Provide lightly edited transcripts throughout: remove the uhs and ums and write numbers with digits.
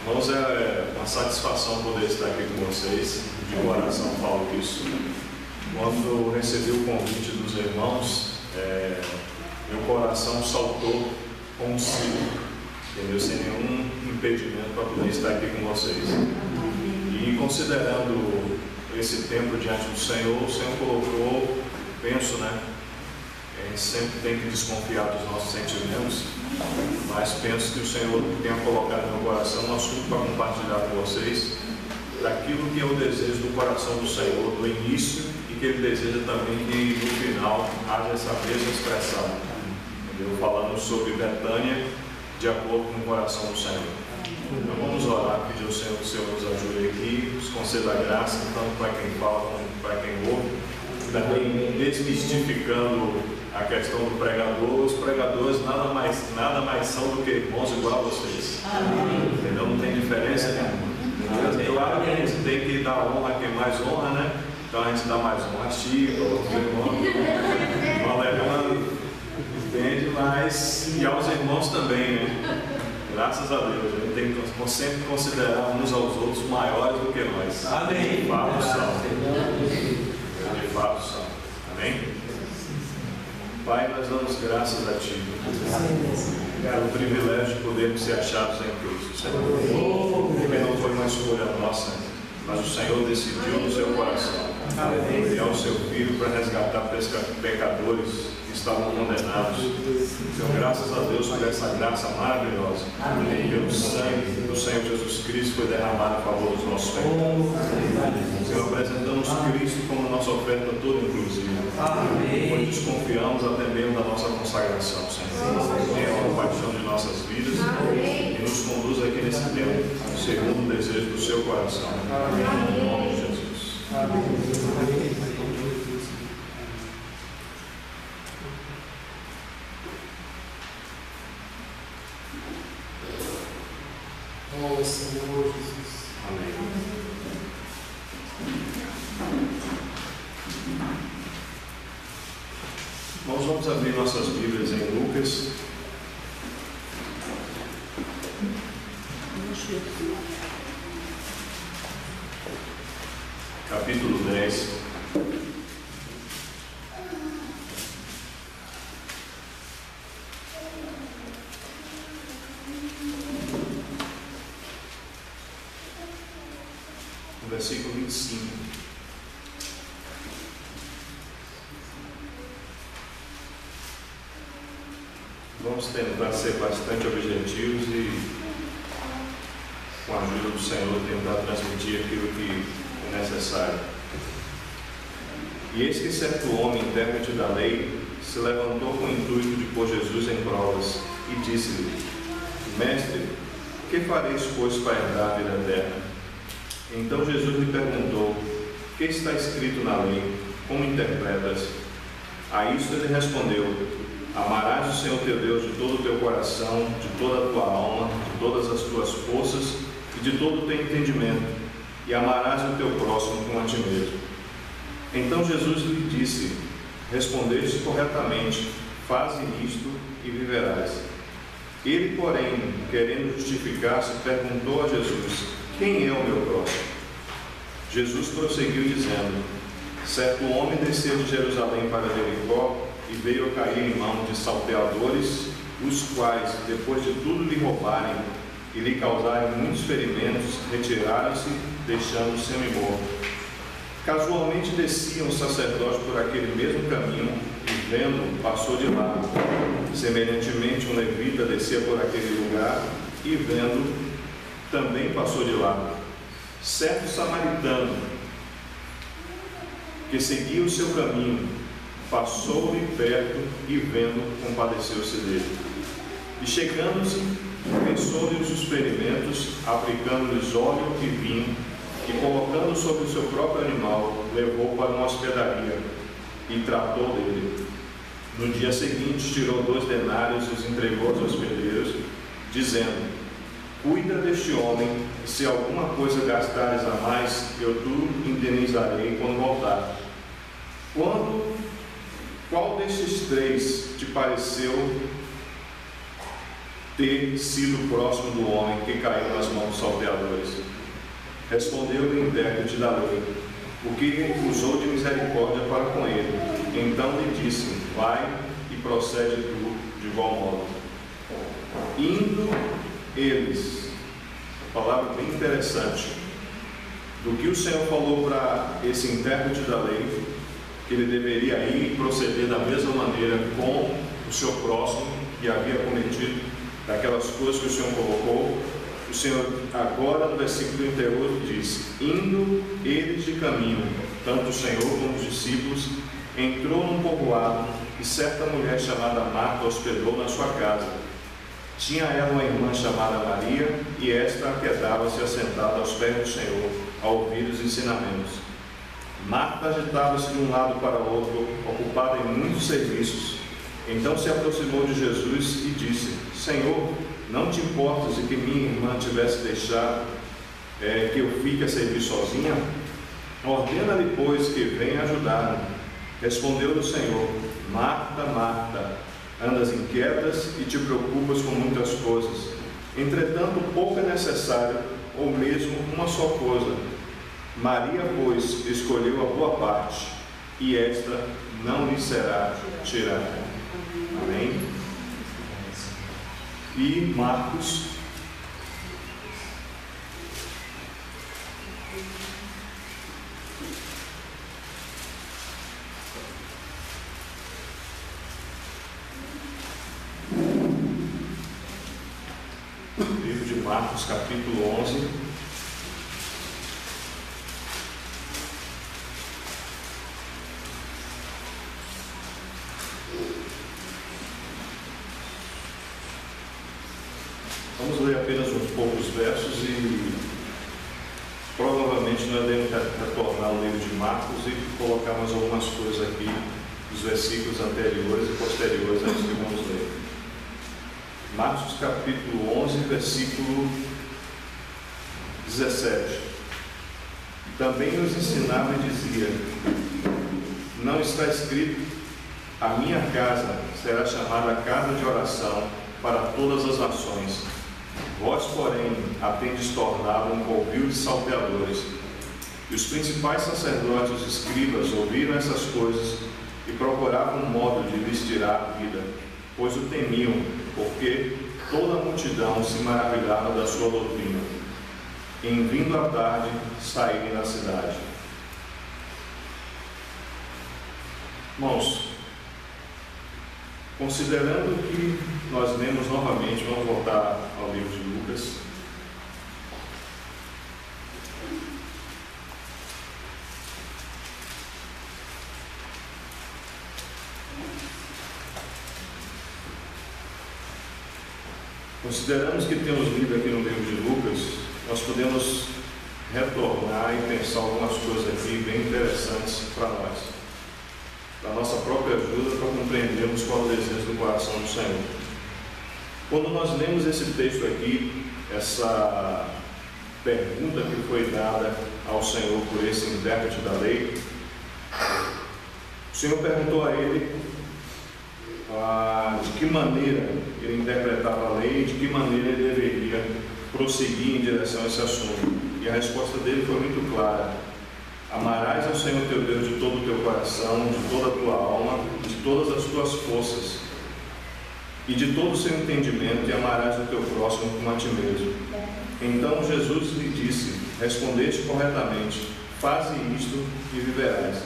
Irmãos, é uma satisfação poder estar aqui com vocês. De coração falo isso. Quando recebi o convite dos irmãos, meu coração saltou com um sim, entendeu? Sem nenhum impedimento para poder estar aqui com vocês. E considerando esse tempo diante do Senhor, o Senhor colocou, penso, a gente sempre tem que desconfiar dos nossos sentimentos, mas penso que o Senhor tenha colocado no meu coração um assunto para compartilhar com vocês, daquilo que é o desejo do coração do Senhor, do início, e que Ele deseja também que no final haja essa mesma expressão, entendeu? Falando sobre Betânia, de acordo com o coração do Senhor. Então vamos orar, pedir ao Senhor que o Senhor nos ajude aqui, nos conceda a graça, tanto para quem fala como para quem ouve, também desmistificando a questão do pregador. Os pregadores nada mais são do que irmãos igual a vocês. Entendeu? Não tem diferença nenhuma. Claro que a gente tem que dar honra a quem mais honra, Então a gente dá mais honra a Chico, aos irmãos, ao Leandro, entende? Mas e aos irmãos também, Graças a Deus, a gente tem que sempre considerar uns aos outros maiores do que nós. Amém. De fato são. De fato são. Amém? Pai, nós damos graças a Ti. O privilégio de podermos ser achados em Cristo, Senhor. Porque não foi uma escolha nossa, mas o Senhor decidiu no seu coração enviar o seu Filho para resgatar pecadores que estavam condenados. Então, graças a Deus por essa graça maravilhosa. Pelo sangue do Senhor Jesus Cristo foi derramado a favor dos nossos pecados. Senhor, apresentamos Cristo como nossa oferta toda inclusiva. Pois desconfiamos até mesmo da nossa consagração, Senhor. Tenha a compaixão de nossas vidas e nos conduz aqui nesse tempo, segundo o desejo do seu coração. Em nome de Jesus. Oh, Senhor Jesus. Amém. Nós vamos abrir nossas Bíblias em Lucas. Capítulo 10. Versículo 25. Vamos tentar ser bastante objetivos e, com a ajuda do Senhor, tentar transmitir aquilo que é necessário. E eis que certo homem, intérprete da lei, se levantou com o intuito de pôr Jesus em provas e disse-lhe: Mestre, que fareis, pois, para herdar a vida eterna? Então Jesus lhe perguntou: que está escrito na lei? Como interpretas? A isto ele respondeu: amarás o Senhor teu Deus de todo o teu coração, de toda a tua alma, de todas as tuas forças e de todo o teu entendimento, e amarás o teu próximo como a ti mesmo. Então Jesus lhe disse: respondeste corretamente, faze isto e viverás. Ele, porém, querendo justificar-se, perguntou a Jesus: quem é o meu próximo? Jesus prosseguiu dizendo: certo homem desceu de Jerusalém para Jericó e veio a cair em mãos de salteadores, os quais, depois de tudo lhe roubarem e lhe causarem muitos ferimentos, retiraram-se, deixando-o semi-morto. Casualmente descia um sacerdote por aquele mesmo caminho e, vendo, passou de lado. Semelhantemente, um levita descia por aquele lugar e, vendo, também passou de lado. Certo samaritano, que seguia o seu caminho, passou-lhe perto e, vendo, compadeceu-se dele. E chegando-se, pensou-lhes os ferimentos, aplicando-lhes óleo e vinho, e colocando sobre o seu próprio animal, levou para uma hospedaria e tratou dele. No dia seguinte, tirou 2 denários e os entregou aos hospedeiros, dizendo: cuida deste homem, e se alguma coisa gastares a mais, eu te indenizarei quando voltar. Qual destes 3 te pareceu ter sido próximo do homem que caiu nas mãos dos salteadores? Respondeu-lhe o intérprete da lei, o que usou de misericórdia para com ele. Então lhe disse: vai e procede tu de igual modo. Indo eles, palavra bem interessante, do que o Senhor falou para esse intérprete da lei, que ele deveria ir e proceder da mesma maneira com o seu próximo que havia cometido daquelas coisas que o Senhor colocou. O Senhor agora no versículo 38 diz: indo eles de caminho, tanto o Senhor como os discípulos, entrou num povoado e certa mulher chamada Marta hospedou na sua casa. Tinha ela uma irmã chamada Maria, e esta quedava-se assentada aos pés do Senhor, a ouvir os ensinamentos. Marta agitava-se de um lado para o outro, ocupada em muitos serviços. Então se aproximou de Jesus e disse: Senhor, não te importas de que minha irmã tivesse deixado que eu fique a servir sozinha? Ordena-lhe, pois, que venha ajudar-me. Respondeu-lhe o Senhor: Marta, Marta, andas inquietas e te preocupas com muitas coisas. Entretanto, pouco é necessário, ou mesmo uma só coisa. Maria, pois, escolheu a boa parte, e esta não lhe será tirada. Amém? E Marcos, livro de Marcos, capítulo 11. Vamos ler apenas uns poucos versos e provavelmente nós devemos retornar ao livro de Marcos e colocar mais algumas coisas aqui dos versículos anteriores e posteriores a isso que vamos ler. Marcos capítulo 11, versículo 17. Também os ensinava e dizia: não está escrito, a minha casa será chamada casa de oração para todas as nações. Vós, porém, a tendes tornado um covil de salteadores. E os principais sacerdotes e os escribas ouviram essas coisas e procuravam um modo de lhes tirar a vida, pois o temiam, porque toda a multidão se maravilhava da sua doutrina. Em vindo à tarde, saírem da cidade. Irmãos, considerando que nós lemos novamente, vamos voltar ao livro de Lucas. Consideramos que temos lido aqui no livro de Lucas, nós podemos retornar e pensar algumas coisas aqui bem interessantes para nós, da nossa própria ajuda, para compreendermos qual é o desejo do coração do Senhor. Quando nós lemos esse texto aqui, essa pergunta que foi dada ao Senhor por esse intérprete da lei, o Senhor perguntou a ele de que maneira ele interpretava a lei e de que maneira ele deveria prosseguir em direção a esse assunto. E a resposta dele foi muito clara: amarás ao Senhor teu Deus de todo o teu coração, de toda a tua alma, de todas as tuas forças e de todo o seu entendimento, e amarás o teu próximo como a ti mesmo. Então Jesus lhe disse: respondeste corretamente, faze isto e viverás.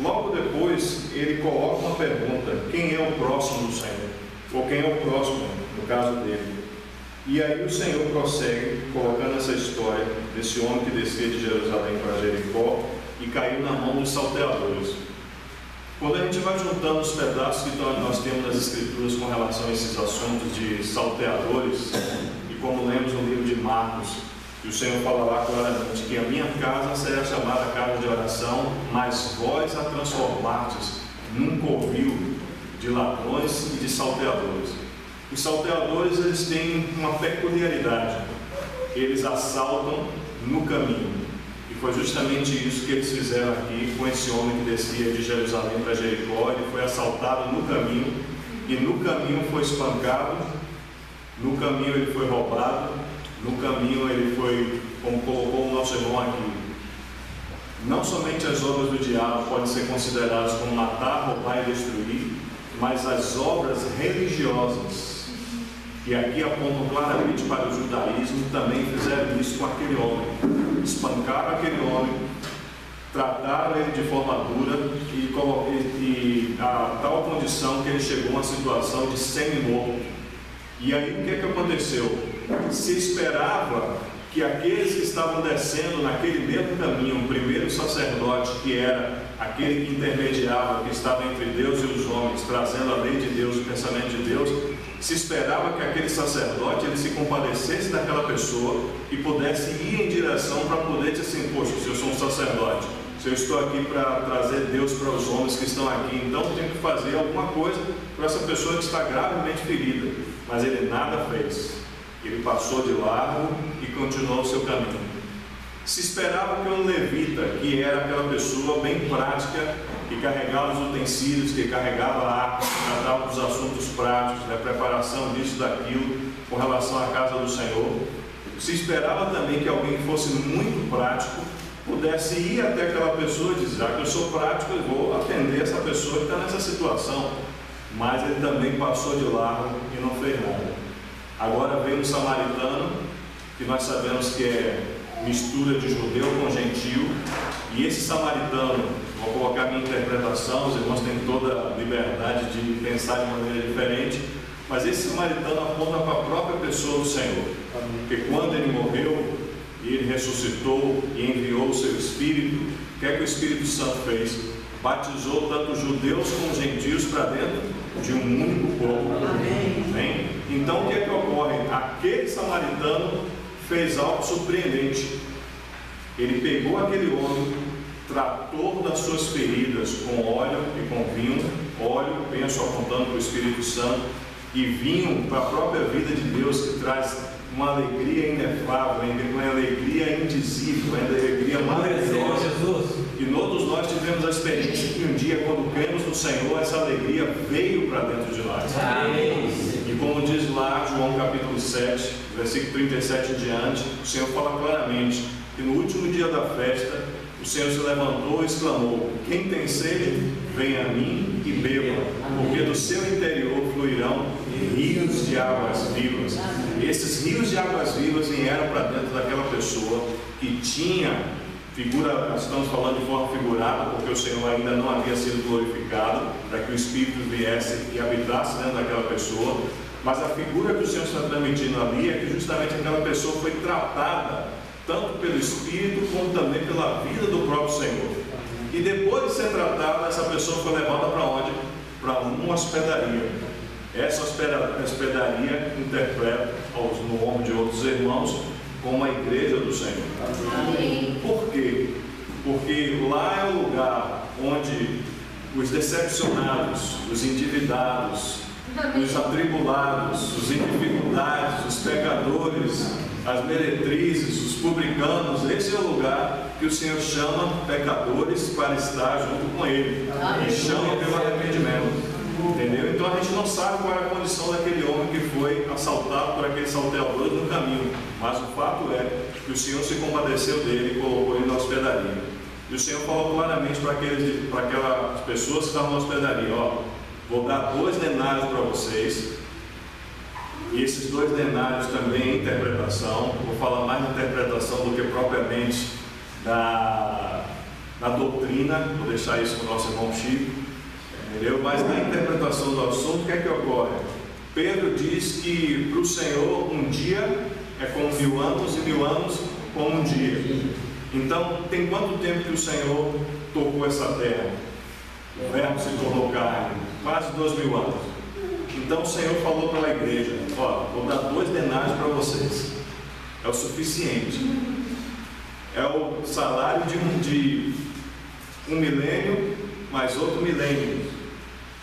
Logo depois ele coloca uma pergunta: quem é o próximo do Senhor? Ou quem é o próximo, no caso dele? E aí o Senhor prossegue colocando essa história desse homem que descia de Jerusalém para Jericó e caiu na mão dos salteadores. Quando a gente vai juntando os pedaços que nós temos nas Escrituras com relação a esses assuntos de salteadores, e como lemos no livro de Marcos, que o Senhor fala lá claramente que a minha casa será chamada casa de oração, mas vós a transformastes num covil de ladrões e de salteadores. Os salteadores, eles têm uma peculiaridade: eles assaltam no caminho. E foi justamente isso que eles fizeram aqui com esse homem que descia de Jerusalém para Jericó. Ele foi assaltado no caminho, e no caminho foi espancado No caminho ele foi roubado, no caminho ele foi, como colocou o nosso irmão aqui, não somente as obras do diabo podem ser consideradas como matar, roubar e destruir, mas as obras religiosas, que aqui apontam claramente para o judaísmo, também fizeram isso com aquele homem. Espancaram aquele homem, trataram ele de forma dura e a tal condição que ele chegou a uma situação de semi-morto. E aí o que é que aconteceu? Se esperava que aqueles que estavam descendo naquele mesmo caminho, o primeiro sacerdote, que era aquele que intermediava, que estava entre Deus e os homens, trazendo a lei de Deus, o pensamento de Deus, se esperava que aquele sacerdote ele se compadecesse daquela pessoa e pudesse ir em direção para poder dizer assim: poxa, se eu sou um sacerdote, se eu estou aqui para trazer Deus para os homens que estão aqui, então eu tenho que fazer alguma coisa para essa pessoa que está gravemente ferida. Mas ele nada fez. Ele passou de largo e continuou o seu caminho. Se esperava que um levita, que era aquela pessoa bem prática, que carregava os utensílios, que carregava a arca, que tratava dos assuntos práticos, da preparação disso, daquilo, com relação à casa do Senhor, se esperava também que alguém que fosse muito prático pudesse ir até aquela pessoa e dizer: já que eu sou prático, eu vou atender essa pessoa que está nessa situação. Mas ele também passou de largo e não fez nada. Agora veio um samaritano, que nós sabemos que é mistura de judeu com gentil, e esse samaritano, vou colocar a minha interpretação, os irmãos têm toda a liberdade de pensar de maneira diferente, mas esse samaritano aponta para a própria pessoa do Senhor, porque quando ele morreu e ele ressuscitou e enviou o seu Espírito, o que é que o Espírito Santo fez? Batizou tanto judeus como gentios para dentro de um único povo. Amém? Então o que é que ocorre? Aquele samaritano fez algo surpreendente. Ele pegou aquele homem, tratou das suas feridas com óleo e com vinho, óleo, penso apontando para o Espírito Santo, e vinho para a própria vida de Deus, que traz uma alegria inefável, uma alegria indizível, uma alegria maravilhosa. E todos nós tivemos a experiência que um dia, quando cremos no Senhor, essa alegria veio para dentro de nós. Amém. E como diz lá João capítulo 7, versículo 37 em diante, o Senhor fala claramente que no último dia da festa, o Senhor se levantou e exclamou: quem tem sede, venha a mim e beba, porque do seu interior fluirão rios de águas vivas. Esses rios de águas vivas vieram para dentro daquela pessoa que tinha figura, estamos falando de forma figurada, porque o Senhor ainda não havia sido glorificado, para que o Espírito viesse e habitasse dentro daquela pessoa, mas a figura que o Senhor está transmitindo ali é que justamente aquela pessoa foi tratada tanto pelo Espírito como também pela vida do próprio Senhor. E depois de ser tratada, essa pessoa foi levada para onde? Para uma hospedaria. Essa hospedaria interpreta no nome de outros irmãos como a igreja do Senhor. Amém. Por quê? Porque lá é o lugar onde os decepcionados, os endividados, os atribulados, os em dificuldades, os pecadores, as meretrizes, os publicanos, esse é o lugar que o Senhor chama pecadores para estar junto com Ele. Amém. E chama pelo arrependimento. Entendeu? Então a gente não sabe qual era a condição daquele homem que foi assaltado por aqueles salteadores no caminho, mas o fato é que o Senhor se compadeceu dele e colocou ele na hospedaria. E o Senhor falou claramente para aquelas pessoas que estavam na hospedaria: ó, vou dar 2 denários para vocês, e esses 2 denários também é interpretação. Vou falar mais de interpretação do que propriamente da doutrina, vou deixar isso com o nosso irmão Chico. Entendeu? Mas na interpretação do assunto, o que é que ocorre? Pedro diz que para o Senhor um dia é como 1000 anos e 1000 anos como um dia. Então, tem quanto tempo que o Senhor tocou essa terra? O verbo se tornou carne, quase 2000 anos. Então o Senhor falou para a igreja: ó, vou dar 2 denários para vocês, é o suficiente, é o salário de um milênio mais outro milênio.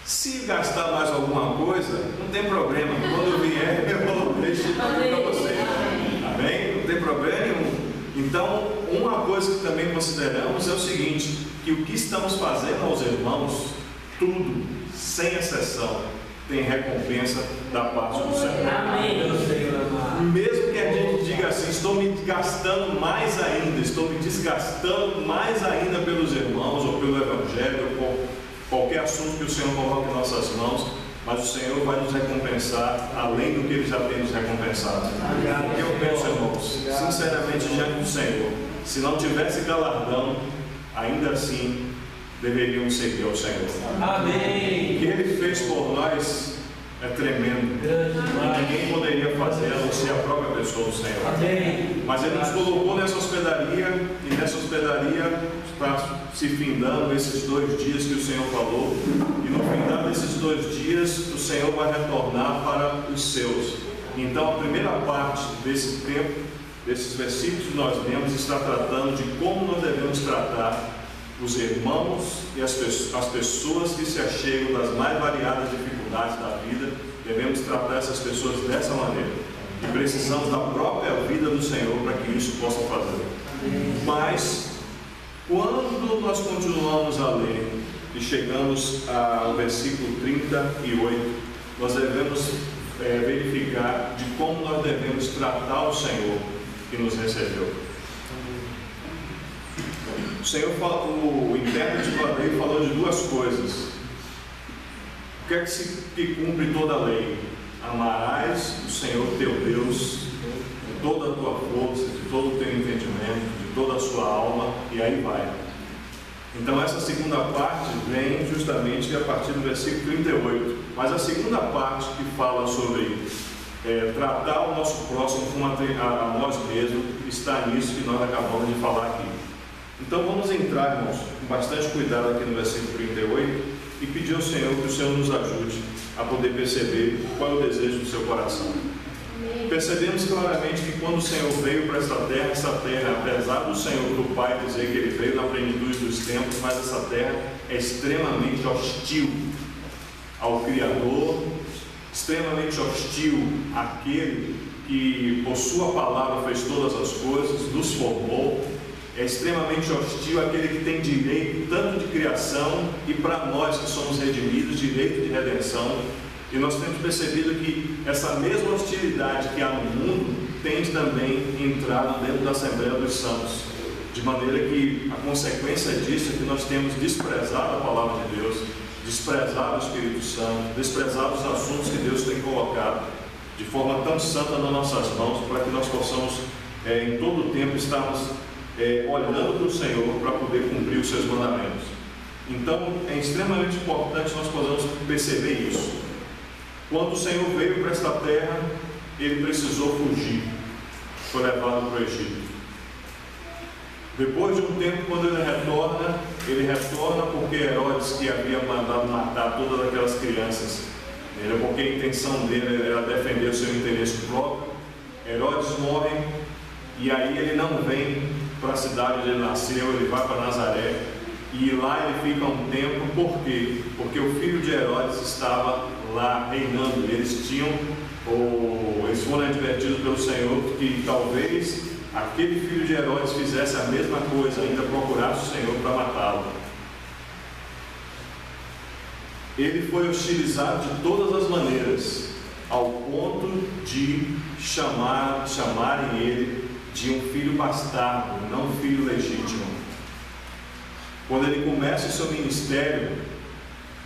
Se gastar mais alguma coisa, não tem problema. Quando eu vier, eu vou deixar para você. Amém? Não tem problema nenhum. Então, uma coisa que também consideramos é o seguinte: que o que estamos fazendo aos irmãos, tudo, sem exceção, tem recompensa da parte do Senhor. Amém, meu Senhor amado. Mesmo que a gente diga assim, estou me gastando mais ainda, estou me desgastando mais ainda pelos irmãos, ou pelo Evangelho, ou por qualquer assunto que o Senhor coloque em nossas mãos, mas o Senhor vai nos recompensar além do que Ele já tem nos recompensado. Porque eu penso, irmãos, sinceramente diante do Senhor, se não tivesse galardão, ainda assim deveríamos seguir ao Senhor. Amém. O que Ele fez por nós é tremendo. Ninguém poderia fazer a não ser a própria pessoa do Senhor. Amém. Mas Ele nos colocou nessa hospedaria, e nessa hospedaria está se findando esses 2 dias que o Senhor falou, e no findar desses 2 dias o Senhor vai retornar para os seus. Então a primeira parte desse tempo, desses versículos que nós lemos, está tratando de como nós devemos tratar os irmãos e as pessoas que se achegam das mais variadas dificuldades da vida. Devemos tratar essas pessoas dessa maneira, e precisamos da própria vida do Senhor para que isso possa fazer. Mas quando nós continuamos a ler e chegamos ao versículo 38, nós devemos verificar de como nós devemos tratar o Senhor que nos recebeu. O Senhor falou, o intérprete do lei falou de 2 coisas. O que é que cumpre toda a lei? Amarás o Senhor teu Deus de toda a tua força, de todo o teu entendimento, de toda a sua alma, e aí vai. Então essa segunda parte vem justamente a partir do versículo 38. Mas a segunda parte, que fala sobre tratar o nosso próximo como a nós mesmos, está nisso que nós acabamos de falar aqui. Então vamos entrar, irmãos, com bastante cuidado aqui no versículo 38 e pedir ao Senhor que o Senhor nos ajude a poder perceber qual é o desejo do seu coração. Percebemos claramente que quando o Senhor veio para essa terra, apesar do Senhor, do Pai, dizer que Ele veio na plenitude dos tempos, mas essa terra é extremamente hostil ao Criador, extremamente hostil àquele que por sua palavra fez todas as coisas, nos formou. É extremamente hostil àquele que tem direito tanto de criação, e para nós que somos redimidos, direito de redenção. E nós temos percebido que essa mesma hostilidade que há no mundo tem também entrado dentro da Assembleia dos Santos, de maneira que a consequência disso é que nós temos desprezado a palavra de Deus, desprezado o Espírito Santo, desprezado os assuntos que Deus tem colocado de forma tão santa nas nossas mãos, para que nós possamos em todo o tempo estarmos olhando para o Senhor para poder cumprir os seus mandamentos. Então é extremamente importante nós possamos perceber isso. Quando o Senhor veio para esta terra, Ele precisou fugir, foi levado para o Egito. Depois de um tempo, quando ele retorna porque Herodes, que havia mandado matar todas aquelas crianças, porque a intenção dele era defender o seu interesse próprio. Herodes morre, e aí ele não vem para a cidade onde ele nasceu, ele vai para Nazaré, e lá ele fica um tempo. Por quê? Porque o filho de Herodes estava lá reinando. Eles foram advertidos pelo Senhor que talvez aquele filho de Herodes fizesse a mesma coisa, ainda procurasse o Senhor para matá-lo. Ele foi hostilizado de todas as maneiras, ao ponto de chamarem ele de um filho bastardo, não um filho legítimo. Quando ele começa o seu ministério,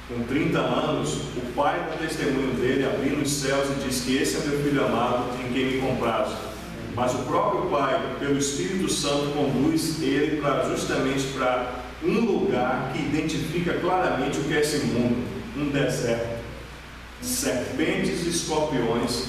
com 30 anos, o pai dá testemunho dele, abrindo os céus, e diz que esse é meu filho amado, em quem me comprazo. Mas o próprio pai, pelo Espírito Santo, conduz ele justamente para um lugar que identifica claramente o que é esse mundo, um deserto, serpentes e escorpiões,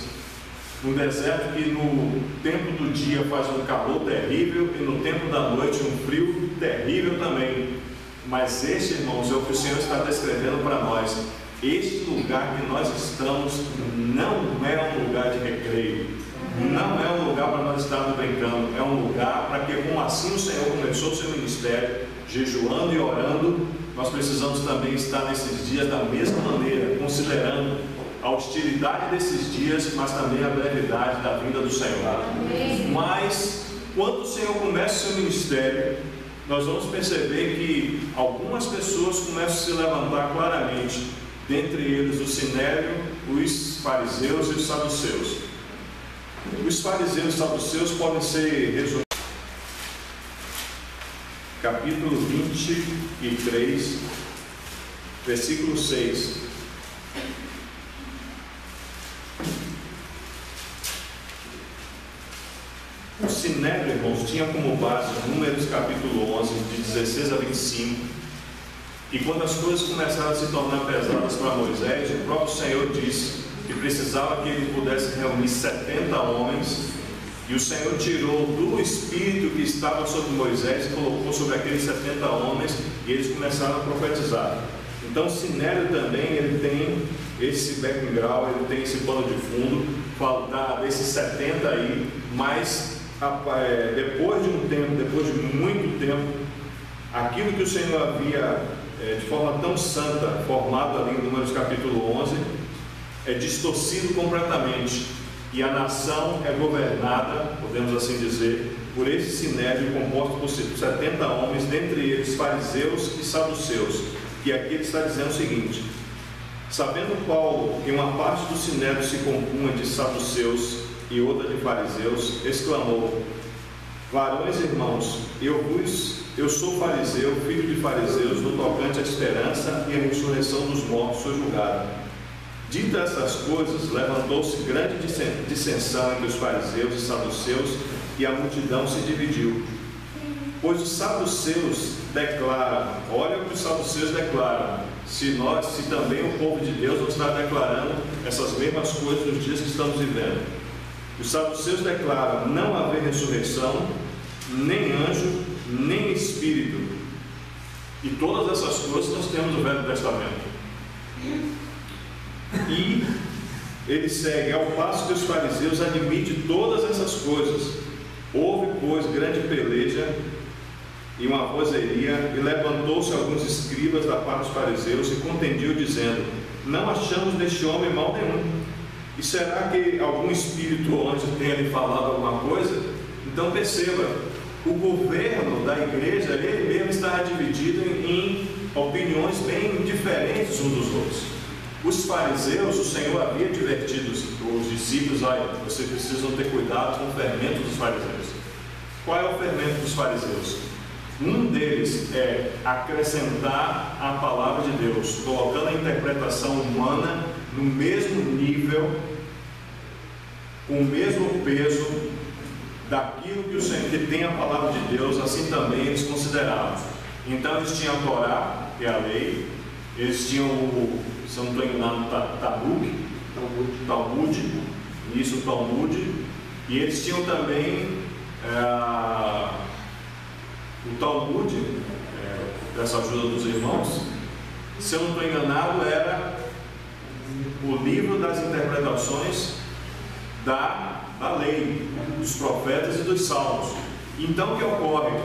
um deserto que no tempo do dia faz um calor terrível e no tempo da noite um frio terrível também. Mas este, irmãos, é o que o Senhor está descrevendo para nós. Este lugar que nós estamos não é um lugar de recreio, não é um lugar para nós estarmos brincando, é um lugar para que, como assim o Senhor começou o seu ministério, jejuando e orando, nós precisamos também estar nesses dias da mesma maneira, considerando a hostilidade desses dias, mas também a brevidade da vinda do Senhor. Mas, quando o Senhor começa o seu ministério, nós vamos perceber que algumas pessoas começam a se levantar claramente dentre eles o sinédrio, os fariseus e os saduceus. Os fariseus e os saduceus podem ser resumidos. Capítulo 23, versículo 6. O sinédrio, irmãos, tinha como base Números capítulo 11, de 16 a 25. E quando as coisas começaram a se tornar pesadas para Moisés, o próprio Senhor disse que precisava que ele pudesse reunir 70 homens. E o Senhor tirou do espírito que estava sobre Moisés e colocou sobre aqueles 70 homens, e eles começaram a profetizar. Então o sinédrio também, ele tem esse background, ele tem esse pano de fundo, desses 70 aí, mas depois de um tempo, depois de muito tempo, aquilo que o Senhor havia de forma tão santa formado ali em Números capítulo 11 é distorcido completamente, e a nação é governada, podemos assim dizer, por esse sinédrio composto por 70 homens, dentre eles fariseus e saduceus. E aqui ele está dizendo o seguinte: sabendo Paulo que uma parte do sinédrio se compunha de saduceus e outra de fariseus, exclamou: varões irmãos, eu sou fariseu, filho de fariseus, no tocante à esperança e à ressurreição dos mortos sou julgado. Dita essas coisas, levantou-se grande dissensão entre os fariseus e saduceus, e a multidão se dividiu. Pois os saduceus declaram, olha o que os saduceus declaram, se também o povo de Deus não está declarando essas mesmas coisas nos dias que estamos vivendo. Os saduceus declaram não haver ressurreição, nem anjo, nem espírito. E todas essas coisas nós temos no Velho Testamento. E ele segue: ao passo que os fariseus admitem todas essas coisas. Houve, pois, grande peleja e uma vozeria, e levantou-se alguns escribas da parte dos fariseus e contendiam, dizendo: não achamos neste homem mal nenhum. E será que algum espírito ou anjo tenha lhe falado alguma coisa? Então perceba, o governo da igreja, ele mesmo está dividido em opiniões bem diferentes uns dos outros. Os fariseus, o Senhor havia advertido os discípulos: olha, vocês precisam ter cuidado com o fermento dos fariseus. Qual é o fermento dos fariseus? Um deles é acrescentar a palavra de Deus, colocando a interpretação humana no mesmo nível, com o mesmo peso daquilo que o Senhor, que tem a palavra de Deus, assim também eles consideravam. Então eles tinham a Torá, que é a lei, eles tinham se eu não estou enganado, Talmud, e eles tinham também o Talmud, dessa ajuda dos irmãos, se eu não estou enganado, era o livro das interpretações da lei, dos profetas e dos salmos. Então o que ocorre?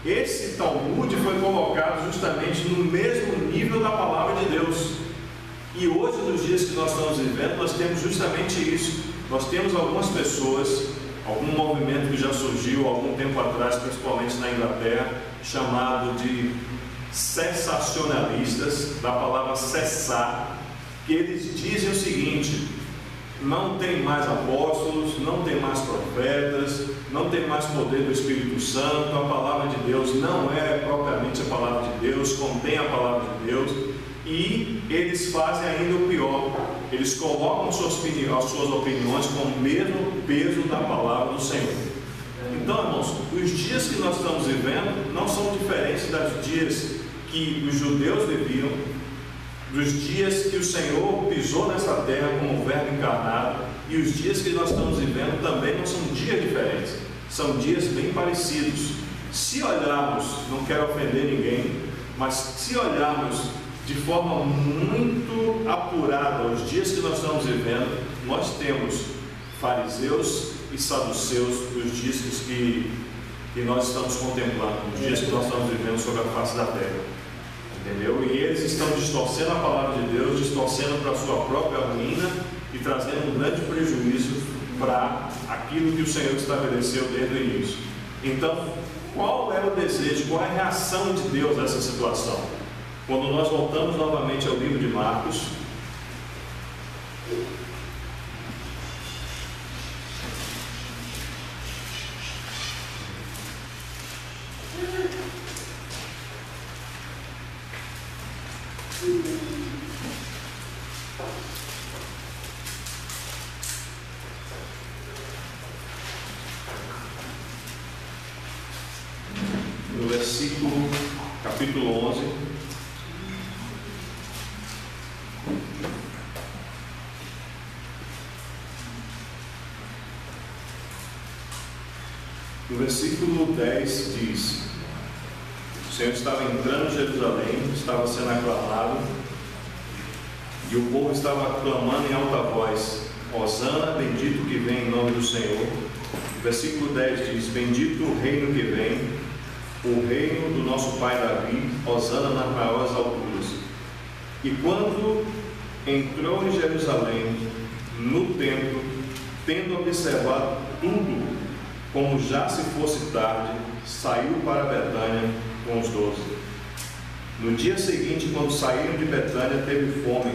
Esse Talmud foi colocado justamente no mesmo nível da palavra de Deus. E hoje, nos dias que nós estamos vivendo, nós temos justamente isso. Nós temos algumas pessoas, algum movimento que já surgiu há algum tempo atrás, principalmente na Inglaterra, chamado de cessacionalistas, da palavra cessar, que eles dizem o seguinte: não tem mais apóstolos, não tem mais profetas, não tem mais poder do Espírito Santo, a palavra de Deus não é propriamente a palavra de Deus, contém a palavra de Deus. E eles fazem ainda o pior: eles colocam as suas opiniões com o mesmo peso da palavra do Senhor. Então, irmãos, os dias que nós estamos vivendo não são diferentes dos dias que os judeus viviam, dos dias que o Senhor pisou nessa terra como verbo encarnado, e os dias que nós estamos vivendo também não são dias diferentes, são dias bem parecidos. Se olharmos, não quero ofender ninguém, mas se olharmos de forma muito apurada os dias que nós estamos vivendo, nós temos fariseus e saduceus dos dias que nós estamos contemplando, os dias que nós estamos vivendo sobre a face da terra, entendeu? E eles estão distorcendo a palavra de Deus, distorcendo para a sua própria ruína e trazendo um grande prejuízo para aquilo que o Senhor estabeleceu desde o início. Então, qual é o desejo, qual é a reação de Deus a essa situação? Quando nós voltamos novamente ao livro de Marcos, No versículo, capítulo 11, no versículo 10 diz: o Senhor estava entrando em Jerusalém, estava sendo aclamado, e o povo estava clamando em alta voz: Hosana, bendito que vem em nome do Senhor. O versículo 10 diz: bendito o reino que vem, o reino do nosso pai Davi, Hosana nas maiores alturas. E quando entrou em Jerusalém, no templo, tendo observado tudo, como já se fosse tarde, saiu para Betânia com os 12. No dia seguinte, quando saíram de Betânia, teve fome,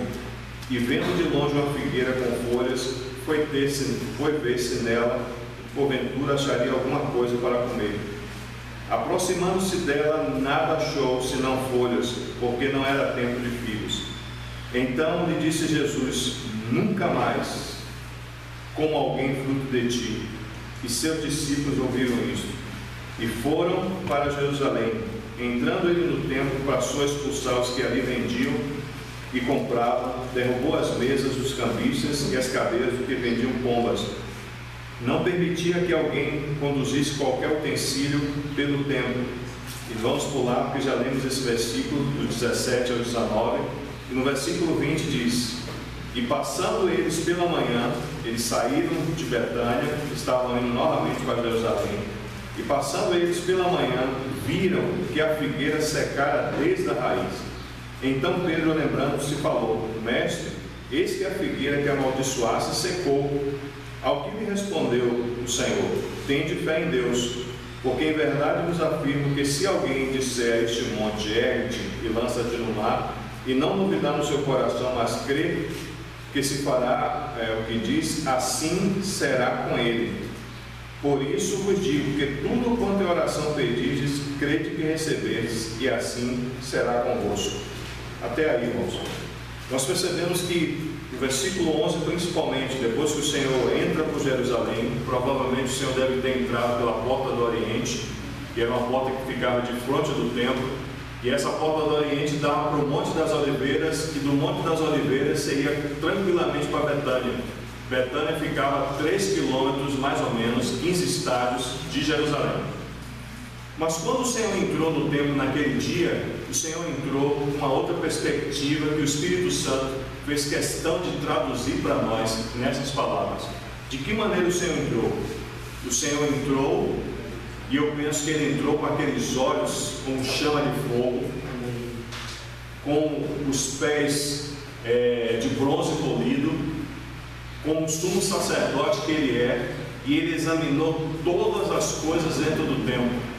e vendo de longe uma figueira com folhas, foi ver se nela, porventura, acharia alguma coisa para comer. Aproximando-se dela, nada achou senão folhas, porque não era tempo de figos. Então lhe disse Jesus: nunca mais como alguém fruto de ti. E seus discípulos ouviram isto e foram para Jerusalém. Entrando ele no templo, passou a expulsar os que ali vendiam e compravam, derrubou as mesas dos cambistas e as cadeiras dos que vendiam pombas. Não permitia que alguém conduzisse qualquer utensílio pelo templo. E vamos pular, porque já lemos esse versículo do 17 ao 19. E no versículo 20 diz: e passando eles pela manhã, eles saíram de Betânia, estavam indo novamente para Jerusalém. E passando eles pela manhã, viram que a figueira secara desde a raiz. Então Pedro, lembrando-se, falou: mestre, eis que a figueira que amaldiçoasse secou. Ao que lhe respondeu o Senhor: tende fé em Deus, porque em verdade vos afirmo que se alguém disser a este monte: ergue-te e lança-te no mar, e não duvidar no seu coração, mas crer que se fará o que diz, assim será com ele. Por isso vos digo que tudo quanto em oração pedirdes, crede que recebereis, e assim será convosco. Até aí, irmãos. Nós percebemos que no versículo 11, principalmente, depois que o Senhor entra por Jerusalém, provavelmente o Senhor deve ter entrado pela porta do Oriente, que era uma porta que ficava de frente do templo, e essa porta do Oriente dava para o Monte das Oliveiras, e do Monte das Oliveiras você ia tranquilamente para Betânia. Betânia ficava a 3 quilômetros, mais ou menos, 15 estádios de Jerusalém. Mas quando o Senhor entrou no templo naquele dia, o Senhor entrou com uma outra perspectiva que o Espírito Santo fez questão de traduzir para nós nessas palavras. De que maneira o Senhor entrou? O Senhor entrou, e eu penso que ele entrou com aqueles olhos com chama de fogo, com os pés de bronze polido, como o sumo sacerdote que ele é, e ele examinou todas as coisas dentro do templo,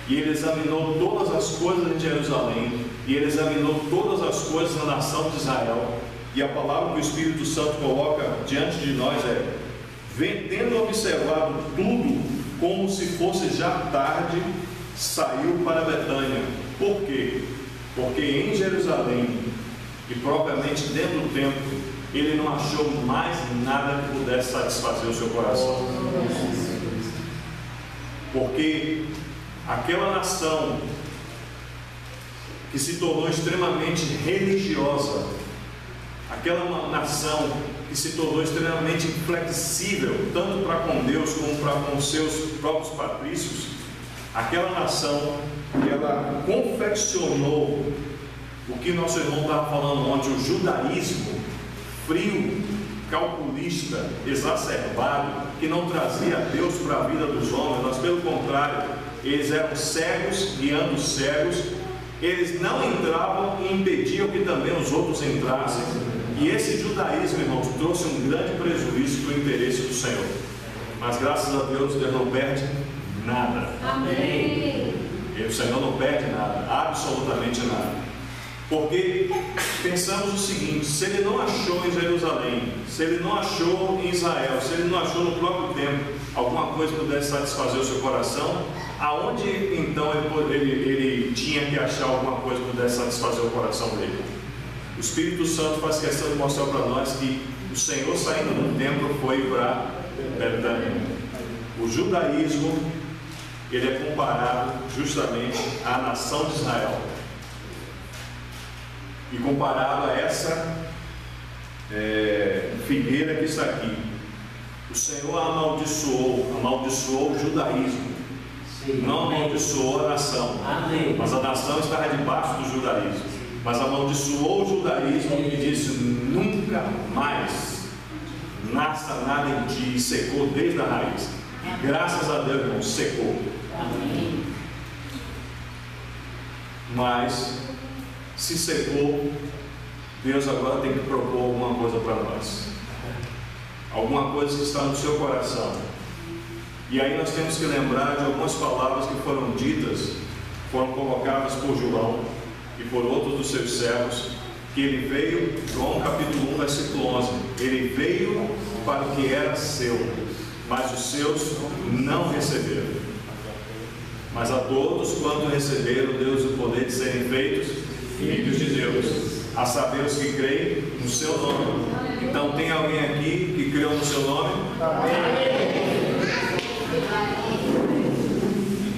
e ele examinou todas as coisas em Jerusalém, e ele examinou todas as coisas na nação de Israel. E a palavra que o Espírito Santo coloca diante de nós é: tendo observado tudo, como se fosse já tarde, saiu para Betânia. Por quê? Porque em Jerusalém, e propriamente dentro do templo, ele não achou mais nada que pudesse satisfazer o seu coração. Porque aquela nação que se tornou extremamente religiosa, aquela nação que se tornou extremamente inflexível, tanto para com Deus como para com os seus próprios patrícios, aquela nação, ela confeccionou o que nosso irmão estava falando ontem, o judaísmo frio, calculista, exacerbado, que não trazia Deus para a vida dos homens, mas pelo contrário, eles eram cegos guiando cegos, eles não entravam e impediam que também os outros entrassem. E esse judaísmo, irmãos, trouxe um grande prejuízo para o interesse do Senhor. Mas graças a Deus, Deus não perde nada. Amém. E o Senhor não perde nada, absolutamente nada. Porque pensamos o seguinte: se ele não achou em Jerusalém, se ele não achou em Israel, se ele não achou no próprio templo alguma coisa que pudesse satisfazer o seu coração, aonde então ele tinha que achar alguma coisa que pudesse satisfazer o coração dele? O Espírito Santo faz questão de mostrar para nós que o Senhor, saindo do templo, foi para Betânia. O judaísmo, ele é comparado justamente à nação de Israel, e comparado a essa figueira que está aqui. O Senhor amaldiçoou o judaísmo. Sim, não amaldiçoou a nação. Amém. Mas a nação estava debaixo do judaísmo. Mas amaldiçoou o judaísmo e disse: nunca mais nasça nada em ti. E secou desde a raiz. E graças a Deus, irmão, secou. Amém. Mas se secou, Deus agora tem que propor alguma coisa para nós, alguma coisa que está no seu coração. E aí nós temos que lembrar de algumas palavras que foram ditas, foram colocadas por João e por outros dos seus servos, que ele veio, João capítulo 1, versículo 11, ele veio para o que era seu, mas os seus não receberam. Mas a todos quanto receberam, Deus o poder de serem feitos filhos de Deus, a saber os que creem no seu nome. Então tem alguém aqui que creu no seu nome?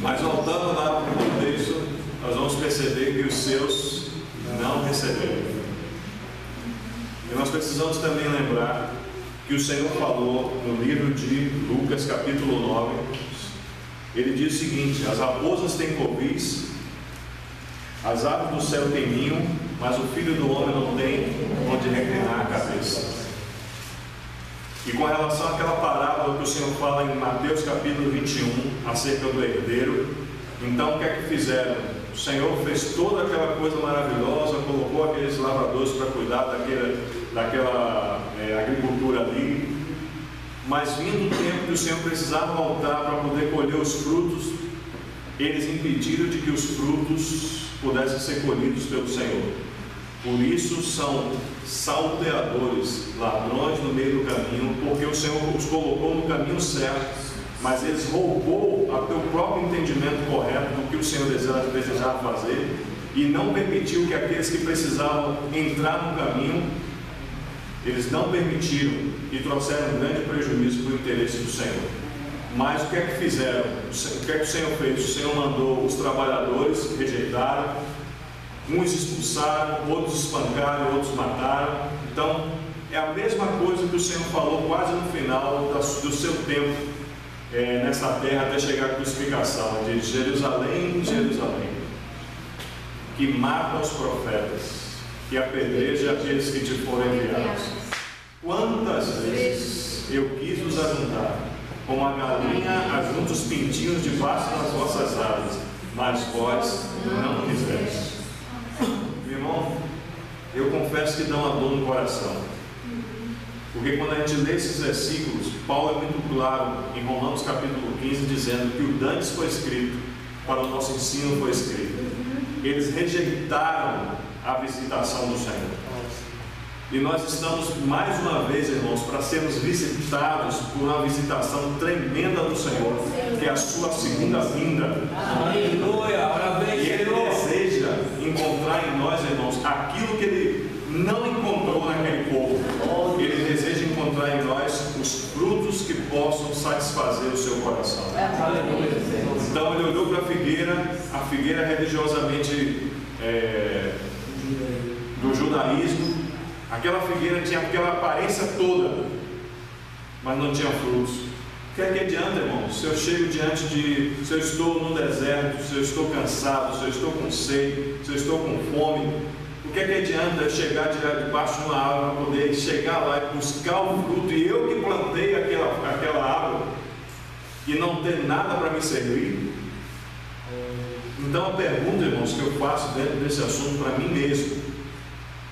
Mas voltando lá para o contexto, nós vamos perceber que os seus não receberam. E nós precisamos também lembrar que o Senhor falou no livro de Lucas capítulo 9. Ele diz o seguinte: as raposas têm covis, as aves do céu têm ninho, mas o Filho do Homem não tem onde reclinar a cabeça. E com relação àquela parábola que o Senhor fala em Mateus capítulo 21, acerca do herdeiro, então o que é que fizeram? O Senhor fez toda aquela coisa maravilhosa, colocou aqueles lavradores para cuidar daquela agricultura ali, mas vindo o tempo que o Senhor precisava voltar para poder colher os frutos, eles impediram de que os frutos pudessem ser colhidos pelo Senhor. Por isso são salteadores, ladrões no meio do caminho, porque o Senhor os colocou no caminho certo, mas eles roubou a teu próprio entendimento correto do que o Senhor desejava fazer, e não permitiu que aqueles que precisavam entrar no caminho, eles não permitiram, e trouxeram um grande prejuízo para o interesse do Senhor. Mas o que é que fizeram? O que é que o Senhor fez? O Senhor mandou os trabalhadores, rejeitaram, uns expulsaram, outros espancaram, outros mataram. Então é a mesma coisa que o Senhor falou quase no final do seu tempo nessa terra, até chegar à crucificação. Ele diz: Jerusalém, Jerusalém, que mata os profetas, que apedreja aqueles que te foram enviados. Quantas vezes eu quis vos ajuntar, como a galinha ajunta os pintinhos debaixo das vossas asas, mas vós não quiseste. Meu irmão, eu confesso que dá uma dor no coração, porque quando a gente lê esses versículos, Paulo é muito claro em Romanos capítulo 15, dizendo que o dantes foi escrito, para o nosso ensino foi escrito. Eles rejeitaram a visitação do Senhor. E nós estamos mais uma vez, irmãos, para sermos visitados por uma visitação tremenda do Senhor, que é a sua segunda vinda. Aleluia! E Ele deseja encontrar em nós, irmãos, aquilo que Ele não encontrou naquele povo. Ele deseja encontrar em nós os frutos que possam satisfazer o seu coração. Então Ele olhou para a figueira religiosamente do judaísmo. Aquela figueira tinha aquela aparência toda, mas não tinha frutos. O que é que adianta, irmão? Se eu chego se eu estou no deserto, se eu estou cansado, se eu estou com sede, se eu estou com fome, o que é que adianta eu chegar debaixo de uma árvore para poder chegar lá e buscar o fruto, e eu que plantei aquela árvore, e não ter nada para me servir? Então a pergunta, irmãos, que eu faço dentro desse assunto para mim mesmo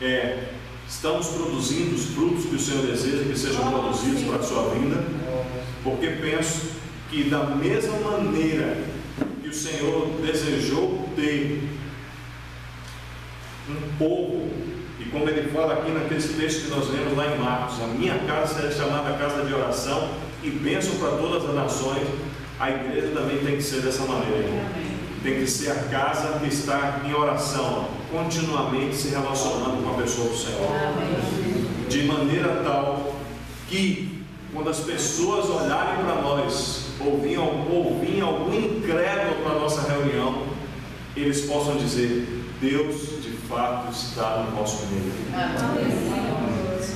é: estamos produzindo os frutos que o Senhor deseja que sejam produzidos para a sua vinda? Porque penso que da mesma maneira que o Senhor desejou ter um povo. E como ele fala aqui naqueles textos que nós lemos lá em Marcos, a minha casa será chamada casa de oração e bênção para todas as nações. A igreja também tem que ser dessa maneira. Tem que ser a casa que está em oração, continuamente se relacionando com a pessoa do Senhor. De maneira tal que, quando as pessoas olharem para nós, ouvirem algum incrédulo para a nossa reunião, eles possam dizer: Deus de fato está no nosso meio.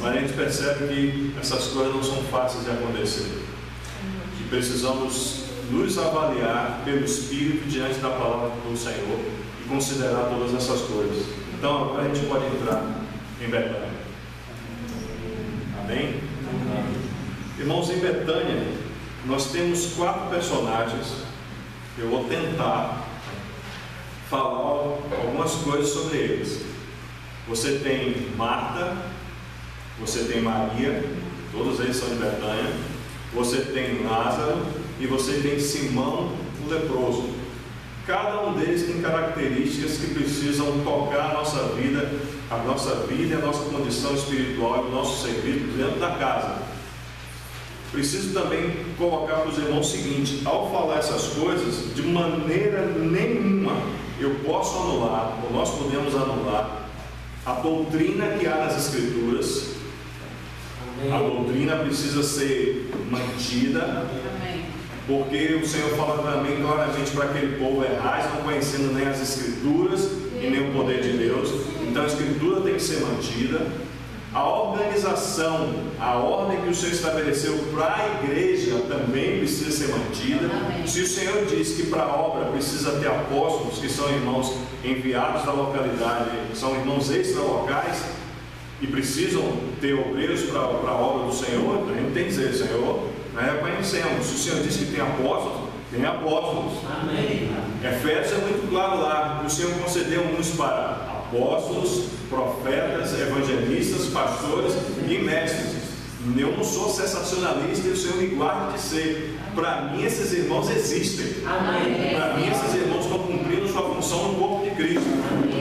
Mas a gente percebe que essas coisas não são fáceis de acontecer. Que precisamos nos avaliar pelo Espírito diante da palavra do Senhor e considerar todas essas coisas. Então agora a gente pode entrar em Betânia. Amém? Irmãos, em Betânia nós temos 4 personagens. Eu vou tentar falar algumas coisas sobre eles. Você tem Marta, você tem Maria, todos eles são de Betânia. Você tem Lázaro e você tem Simão, o leproso. Cada um deles tem características que precisam tocar a nossa vida e a nossa condição espiritual e o nosso serviço dentro da casa. Preciso também colocar para os irmãos o seguinte: ao falar essas coisas, de maneira nenhuma eu posso anular, ou nós podemos anular, a doutrina que há nas Escrituras. A doutrina precisa ser mantida, porque o Senhor fala também claramente para aquele povo: errais, não conhecendo nem as Escrituras e nem o poder de Deus. Então a Escritura tem que ser mantida. A organização, a ordem que o Senhor estabeleceu para a igreja também precisa ser mantida. Se o Senhor diz que para a obra precisa ter apóstolos, que são irmãos enviados da localidade, são irmãos extra-locais, e precisam ter obreiros para a obra do Senhor, a gente tem que dizer: Senhor, nós reconhecemos. Se o Senhor diz que tem apóstolos, tem apóstolos. Amém. Efésios é muito claro lá, que o Senhor concedeu uns para apóstolos, profetas, evangelistas, pastores e mestres. Eu não sou sensacionalista e o Senhor me guarde de ser. Para mim esses irmãos existem. Para mim esses irmãos estão cumprindo sua função no corpo de Cristo.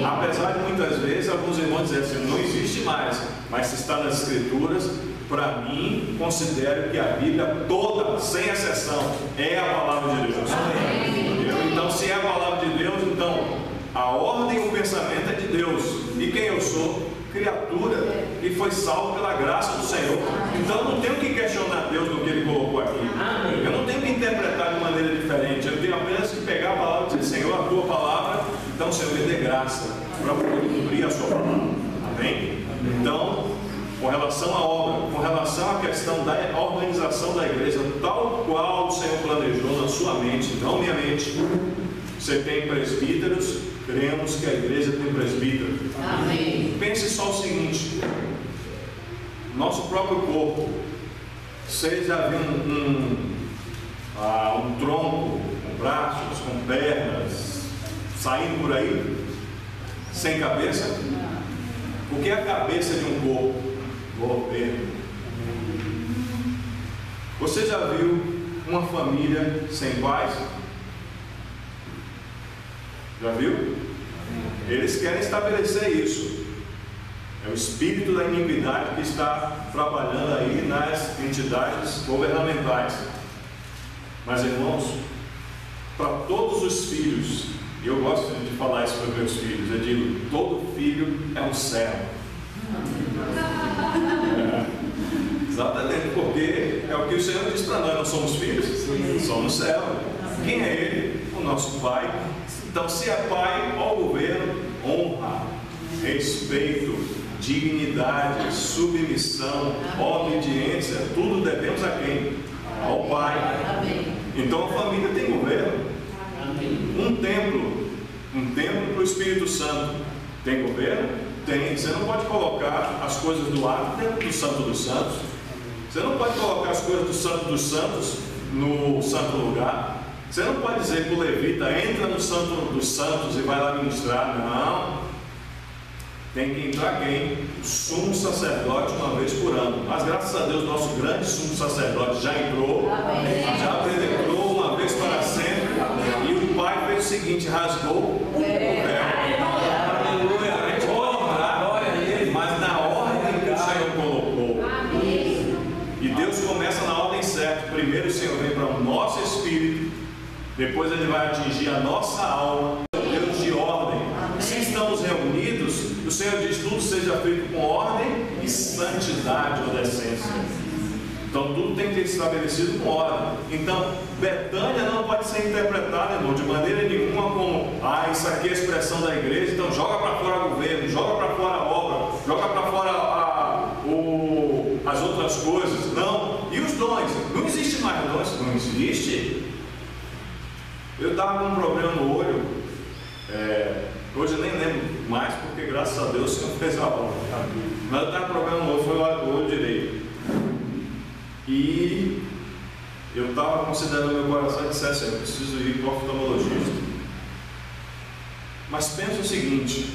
Apesar de muitas vezes alguns irmãos dizerem assim: não existe mais, mas se está nas Escrituras, para mim considero que a Bíblia toda, sem exceção, é a palavra de Deus. Então, se é a palavra de Deus, então a ordem e o pensamento é de Deus. E quem eu sou? Criatura que foi salvo pela graça do Senhor. Então eu não tenho que questionar Deus no que Ele colocou aqui. Eu não tenho que interpretar de maneira diferente. Eu tenho apenas que pegar a palavra e dizer: Senhor, a tua palavra, então o Senhor me dê graça para poder cumprir a sua palavra. Amém? Então, com relação à obra, com relação à questão da organização da igreja, tal qual o Senhor planejou na sua mente, não minha mente. Você tem presbíteros, cremos que a igreja tem presbítero. Amém. Pense só o seguinte: nosso próprio corpo, vocês já viram um tronco, com braços, com pernas, saindo por aí, sem cabeça? O que é a cabeça de um corpo? Governo. Você já viu uma família sem pais? Já viu? Eles querem estabelecer isso. É o espírito da iniquidade que está trabalhando aí nas entidades governamentais. Mas, irmãos, para todos os filhos, e eu gosto de falar isso para os meus filhos, eu digo: todo filho é um servo. Exatamente, porque é o que o Senhor diz para nós: não somos filhos, somos servos. Quem é Ele? O nosso Pai. Então, se é pai, ao governo, honra, respeito, dignidade, submissão, obediência, tudo devemos a quem? Ao Pai. Então a família tem governo. Um templo para o Espírito Santo tem governo? Tem. Você não pode colocar as coisas do ato dentro do Santo dos Santos. Você não pode colocar as coisas do Santo dos Santos no santo lugar. Você não pode dizer que o levita entra no Santo dos Santos e vai lá ministrar. Não. Tem que entrar quem? O sumo sacerdote, uma vez por ano. Mas graças a Deus, nosso grande sumo sacerdote já entrou, já penetrou uma vez para sempre. E o Pai fez o seguinte: rasgou o véu. A gente pode Deus começa na ordem certa. Primeiro o Senhor vem para o nosso espírito, depois Ele vai atingir a nossa alma. Deus de ordem. Se estamos reunidos, o Senhor diz: tudo seja feito com ordem e santidade ou decência. Então tudo tem que ser estabelecido com ordem. Então Betânia não pode ser interpretada, irmão, de maneira nenhuma como: isso aqui é a expressão da igreja, então joga para fora o governo, joga para fora a obra, joga para fora as outras coisas. Não. E os dons? Não existe mais dons. Não existe. Eu estava com um problema no olho, hoje eu nem lembro mais, porque graças a Deus o Senhor fez a obra. Mas eu estava com um problema no olho, foi o olho direito. E eu estava considerando meu coração e disse assim: eu preciso ir para o oftalmologista. Mas pensa o seguinte: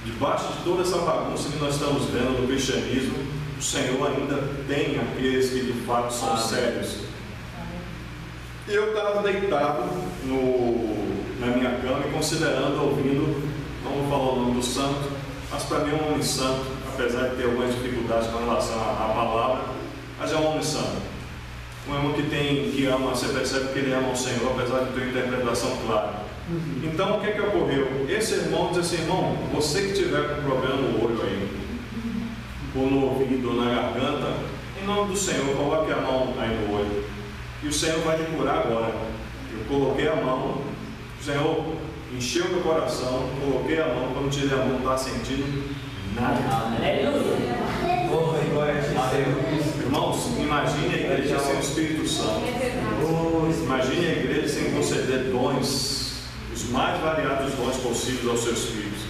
debaixo de toda essa bagunça que nós estamos vendo do cristianismo, o Senhor ainda tem aqueles que de fato são sérios. E eu estava deitado na minha cama e considerando, ouvindo, não vou falar o nome do santo, mas para mim é um homem santo, apesar de ter algumas dificuldades com relação à palavra, mas é um homem santo. Um irmão que ama, você percebe que ele ama o Senhor, apesar de ter uma interpretação clara. Então o que ocorreu? Esse irmão diz assim: irmão, você que tiver com problema no olho aí, ou no ouvido, ou na garganta, em nome do Senhor, coloque a mão aí no olho, e o Senhor vai lhe curar agora. Eu coloquei a mão, o Senhor encheu meu coração, coloquei a mão, quando tirei a mão, não está sentindo nada. Irmãos, imagine a igreja sem o Espírito Santo. Imagine a igreja sem conceder dons, os mais variados dons possíveis aos seus filhos.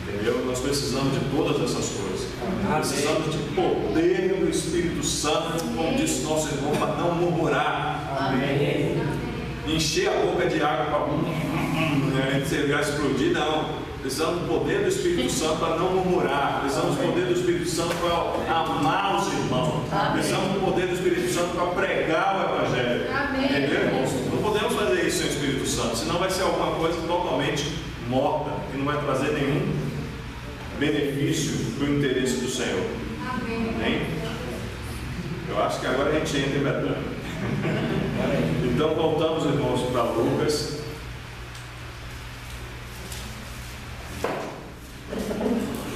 Entendeu? Nós precisamos de todas essas coisas. Precisamos de poder do Espírito Santo, como disse nosso irmão, para não murmurar. Amém. Encher a boca de água para você vai explodir, não. Precisamos do poder do Espírito Santo para não murmurar. Precisamos do poder do Espírito Santo para amar os irmãos. Precisamos do poder do Espírito Santo para pregar o Evangelho. Entendeu, irmãos? Não podemos fazer isso sem o Espírito Santo, senão vai ser alguma coisa totalmente morta, que não vai trazer nenhum benefício para o interesse do Senhor. Amém? Eu acho que agora a gente entra em Betânia. Então voltamos, irmãos, para Lucas.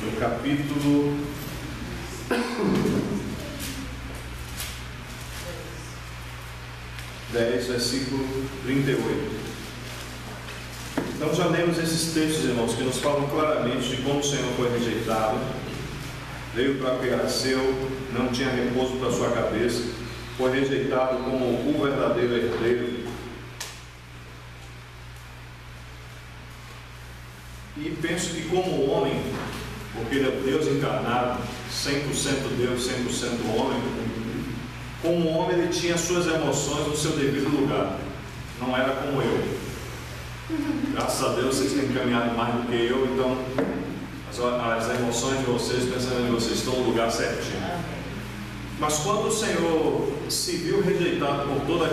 No capítulo 10, versículo 38. Então já lemos esses textos, irmãos, que nos falam claramente de como o Senhor foi rejeitado, veio para o que era seu, não tinha repouso para sua cabeça, foi rejeitado como o verdadeiro herdeiro. E penso que como homem, porque ele é Deus encarnado, 100% Deus, 100% homem, como homem ele tinha suas emoções no seu devido lugar, não era como eu. Graças a Deus vocês têm caminhado mais do que eu, então as emoções de vocês, pensando em vocês, estão no lugar certinho. Mas quando o Senhor se viu rejeitado por todas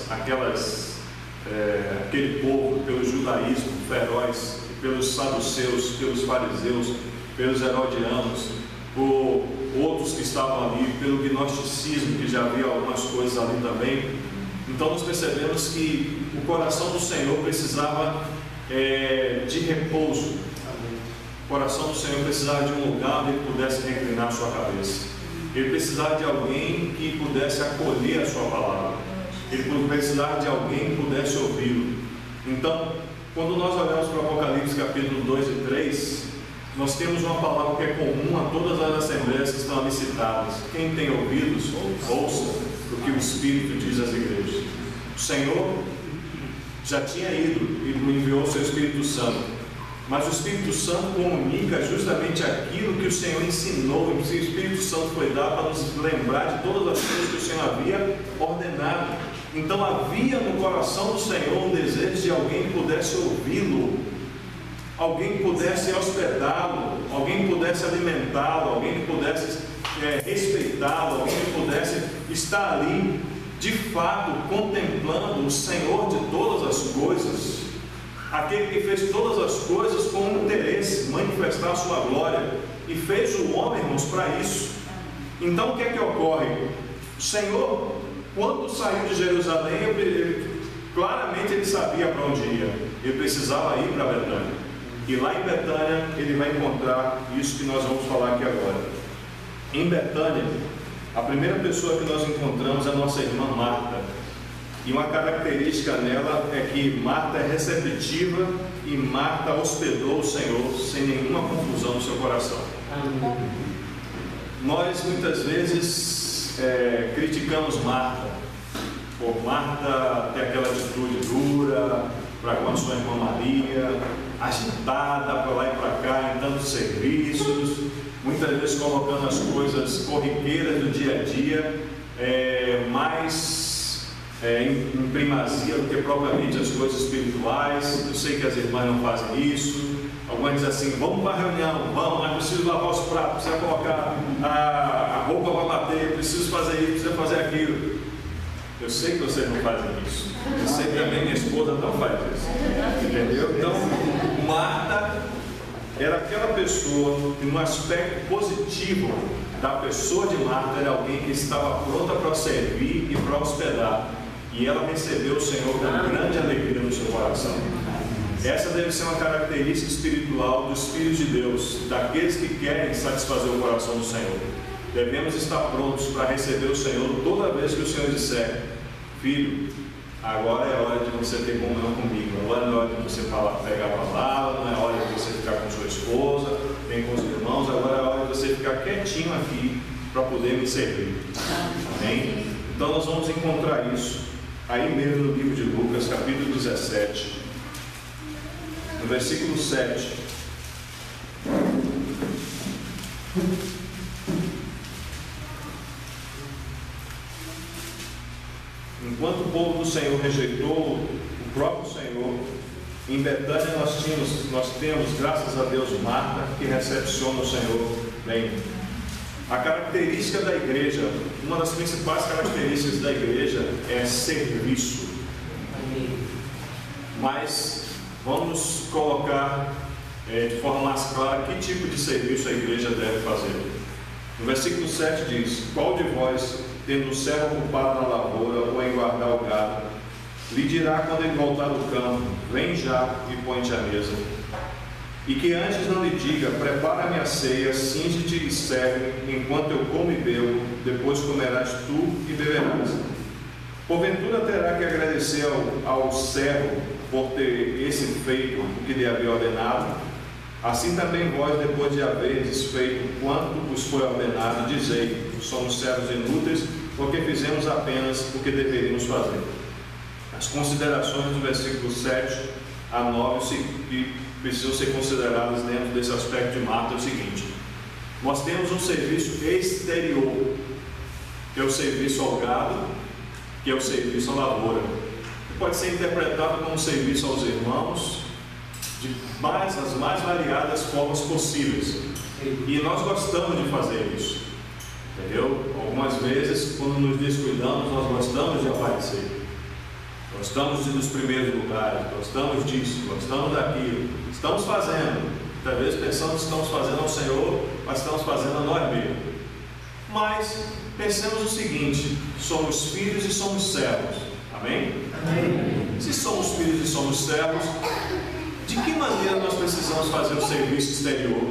aquele povo, pelo judaísmo feroz, pelos saduceus, pelos fariseus, pelos herodianos, por outros que estavam ali, pelo gnosticismo, que já havia algumas coisas ali também, então nós percebemos que o coração do Senhor precisava de repouso. O coração do Senhor precisava de um lugar onde ele pudesse reclinar sua cabeça. Ele precisava de alguém que pudesse acolher a sua palavra. Ele precisava de alguém que pudesse ouvi-lo. Então, quando nós olhamos para o Apocalipse capítulo 2 e 3, nós temos uma palavra que é comum a todas as assembleias que estão ali citadas. Quem tem ouvidos, ouça o que o Espírito diz às igrejas. O Senhor já tinha ido e enviou o seu Espírito Santo, mas o Espírito Santo comunica justamente aquilo que o Senhor ensinou. E o Espírito Santo foi dado para nos lembrar de todas as coisas que o Senhor havia ordenado. Então havia no coração do Senhor um desejo de alguém que pudesse ouvi-lo, alguém que pudesse hospedá-lo, alguém que pudesse alimentá-lo, alguém que pudesse respeitá-lo, alguém que pudesse estar ali de fato contemplando o Senhor de todas as coisas, aquele que fez todas as coisas com interesse, manifestar a sua glória, e fez o homem, irmãos, para isso. Então o que é que ocorre? O Senhor, quando saiu de Jerusalém, claramente ele sabia para onde ia. Ele precisava ir para Betânia. E lá em Betânia ele vai encontrar isso que nós vamos falar aqui agora. Em Betânia, a primeira pessoa que nós encontramos é a nossa irmã Marta. E uma característica nela é que Marta é receptiva e Marta hospedou o Senhor sem nenhuma confusão no seu coração. Nós muitas vezes criticamos Marta, por Marta ter aquela atitude dura para com a sua irmã Maria, agitada para lá e para cá em tantos serviços, muitas vezes colocando as coisas corriqueiras do dia a dia mais em primazia do que propriamente as coisas espirituais. Eu sei que as irmãs não fazem isso. Algumas dizem assim: vamos para a reunião, vamos, mas preciso lavar os pratos, precisa colocar a roupa para bater, preciso fazer isso, precisa fazer aquilo. Eu sei que vocês não fazem isso. Eu sei que também minha esposa não faz isso. Entendeu? Então, Marta era aquela pessoa que, no aspecto positivo da pessoa de Marta, era alguém que estava pronta para servir e para hospedar. E ela recebeu o Senhor com grande alegria no seu coração. Essa deve ser uma característica espiritual dos filhos de Deus, daqueles que querem satisfazer o coração do Senhor. Devemos estar prontos para receber o Senhor toda vez que o Senhor disser: filho, agora é hora de você ter comunhão comigo, agora não é hora de você pegar a palavra, não é hora de você ficar com sua esposa, nem com os irmãos, agora é hora de você ficar quietinho aqui para poder me servir. Amém? Então nós vamos encontrar isso aí mesmo no livro de Lucas, capítulo 17, no versículo 7. Enquanto o povo do Senhor rejeitou o próprio Senhor, em Betânia nós temos, graças a Deus, Marta, que recepciona o Senhor bem. A característica da igreja, uma das principais características da igreja é serviço. Mas vamos colocar de forma mais clara que tipo de serviço a igreja deve fazer. No versículo 7 diz: qual de vós, tendo um servo ocupado na lavoura ou em guardar o gado, lhe dirá quando ele voltar do campo: vem já e põe-te à mesa? E que antes não lhe diga: prepara-me a ceia, cinge-te e serve, enquanto eu como e bebo, depois comerás tu e beberás. Porventura terá que agradecer ao servo por ter esse feito o que lhe havia ordenado? Assim também vós, depois de haverdes feito quanto vos foi ordenado, dizei: somos servos inúteis, porque fizemos apenas o que deveríamos fazer. As considerações do versículo 7 a 9 que precisam ser consideradas dentro desse aspecto de Marta é o seguinte: nós temos um serviço exterior, que é o serviço ao gado, que é o serviço à lavoura, que pode ser interpretado como serviço aos irmãos de as mais variadas formas possíveis. E nós gostamos de fazer isso, entendeu? Algumas vezes, quando nos descuidamos, nós gostamos de aparecer, gostamos de ir nos primeiros lugares, gostamos disso, gostamos daquilo, estamos fazendo, muitas vezes pensamos que estamos fazendo ao Senhor, mas estamos fazendo a nós mesmos. Mas pensemos o seguinte: somos filhos e somos servos. Amém? Amém. Se somos filhos e somos servos, de que maneira nós precisamos fazer o serviço exterior?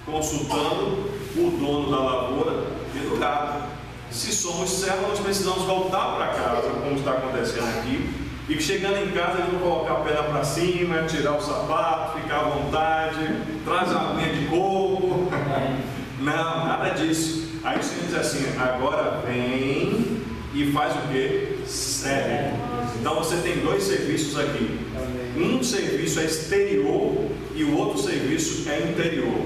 Consultando o dono da lavoura e do gado. Se somos servos, nós precisamos voltar para casa, como está acontecendo aqui, e chegando em casa, eles vão colocar a perna para cima, tirar o sapato, ficar à vontade, traz a aguinha de coco. Não, nada disso. Aí o Senhor diz assim: agora vem e faz o que? Serve. Então você tem dois serviços aqui. Um serviço é exterior e o outro serviço é interior.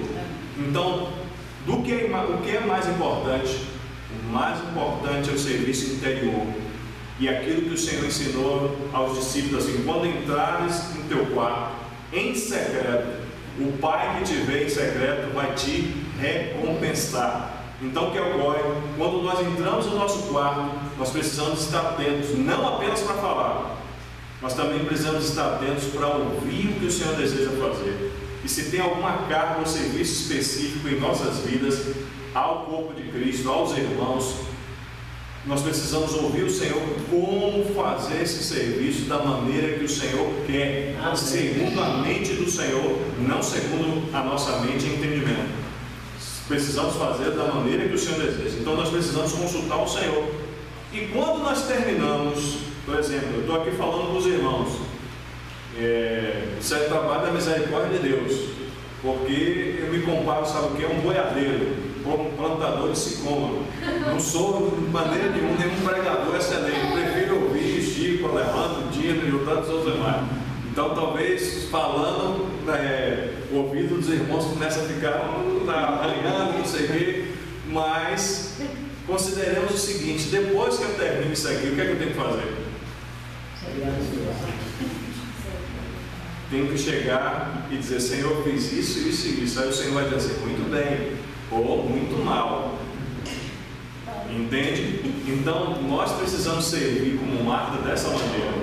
Então, o que é mais importante? O mais importante é o serviço interior. E aquilo que o Senhor ensinou aos discípulos, assim: quando entrares no teu quarto, em secreto, o Pai que te vê em secreto vai te recompensar. Então, o que ocorre? Quando nós entramos no nosso quarto, nós precisamos estar atentos, não apenas para falar, mas também precisamos estar atentos para ouvir o que o Senhor deseja fazer. E se tem alguma carga ou serviço específico em nossas vidas, ao corpo de Cristo, aos irmãos, Nós precisamos ouvir o Senhor como fazer esse serviço da maneira que o Senhor quer, segundo a mente do Senhor, não segundo a nossa mente e entendimento. Precisamos fazer da maneira que o Senhor deseja. Então nós precisamos consultar o Senhor. E quando nós terminamos, por exemplo, eu estou aqui falando com os irmãos, isso é trabalho da misericórdia de Deus, porque eu me comparo, sabe o que? É um boiadeiro, como plantador de sicômoro. Não sou de maneira nenhuma nenhum pregador excelente. Prefiro ouvir Chico, Alejandro, Dino e tantos outros demais. Então talvez falando, o ouvido dos irmãos começa a ficar arranhando, não sei o quê. Mas consideremos o seguinte: depois que eu termino isso aqui, o que é que eu tenho que fazer? Tenho que chegar e dizer: Senhor, eu fiz isso, isso e isso. Aí o Senhor vai dizer assim: muito bem, ou muito mal. Entende? Então nós precisamos servir como Marta dessa maneira,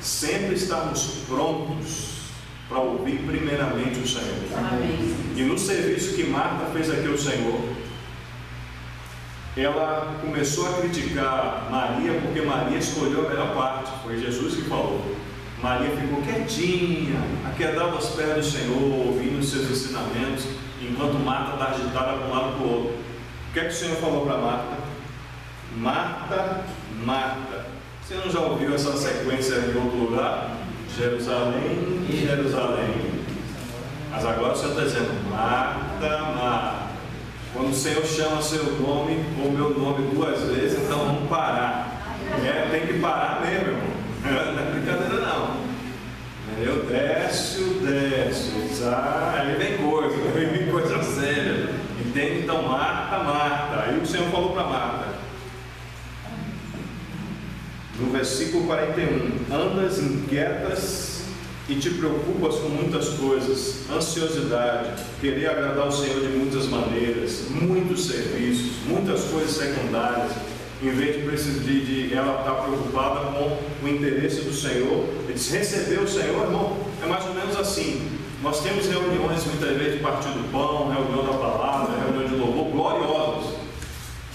sempre estarmos prontos para ouvir primeiramente o Senhor. Amém. E no serviço que Marta fez aqui ao Senhor, ela começou a criticar Maria, porque Maria escolheu a melhor parte. Foi Jesus que falou. Maria ficou quietinha, aquedada aos pés do Senhor, ouvindo os seus ensinamentos, enquanto Marta está agitada para um lado para o outro. O que é que o Senhor falou para Marta? Marta, Marta. Você não já ouviu essa sequência em outro lugar? Jerusalém, Jerusalém. Mas agora o Senhor está dizendo: Marta, Marta. Quando o Senhor chama seu nome ou meu nome duas vezes, então vamos parar. Tem que parar mesmo, irmão. Não é brincadeira não. Eu desço, aí vem coisa séria. Entende? Então, Marta, Marta. Aí o Senhor falou para Marta, no versículo 41: andas inquietas e te preocupas com muitas coisas, ansiosidade, querer agradar o Senhor de muitas maneiras, muitos serviços, muitas coisas secundárias, em vez de ela estar preocupada com o interesse do Senhor. Ele diz: receber o Senhor, irmão, é mais ou menos assim. Nós temos reuniões muitas vezes de partir do pão, reunião da palavra, reunião de louvor, gloriosas.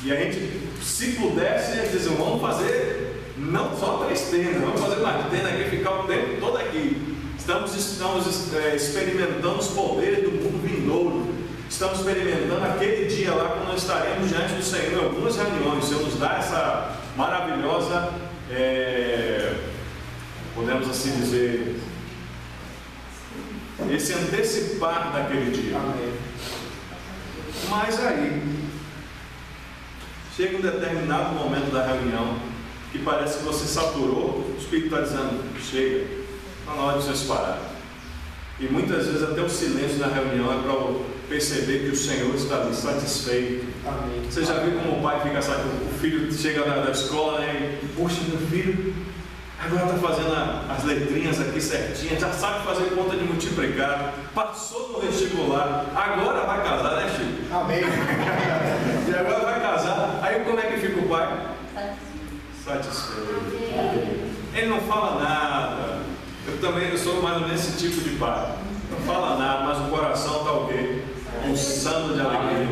E a gente, se pudesse, dizer: vamos fazer não só 3 tendas, vamos fazer mais tenda aqui, ficar o tempo todo aqui. Estamos experimentando os poderes do mundo vindouro. Estamos experimentando aquele dia lá, quando nós estaremos diante do Senhor em algumas reuniões. O Senhor nos dá essa maravilhosa, podemos assim dizer, esse antecipar daquele dia. Amém. Mas aí chega um determinado momento da reunião que parece que você saturou. O Espírito está dizendo: chega, está na hora de vocês pararem. E muitas vezes até o silêncio na reunião é para perceber que o Senhor está ali satisfeito. Amém. Você já viu como o pai fica, sabe, o filho chega da escola, né, e puxa, meu filho agora está fazendo as letrinhas aqui certinhas, já sabe fazer conta de multiplicar, passou no vestibular, agora vai casar, né, Chico? Amém. E agora vai casar. Aí como é que fica o pai? Satisfeito. Ele não fala nada. Eu sou mais ou menos esse tipo de pai. Não fala nada, mas o coração está o quê? Pulsando de alegria.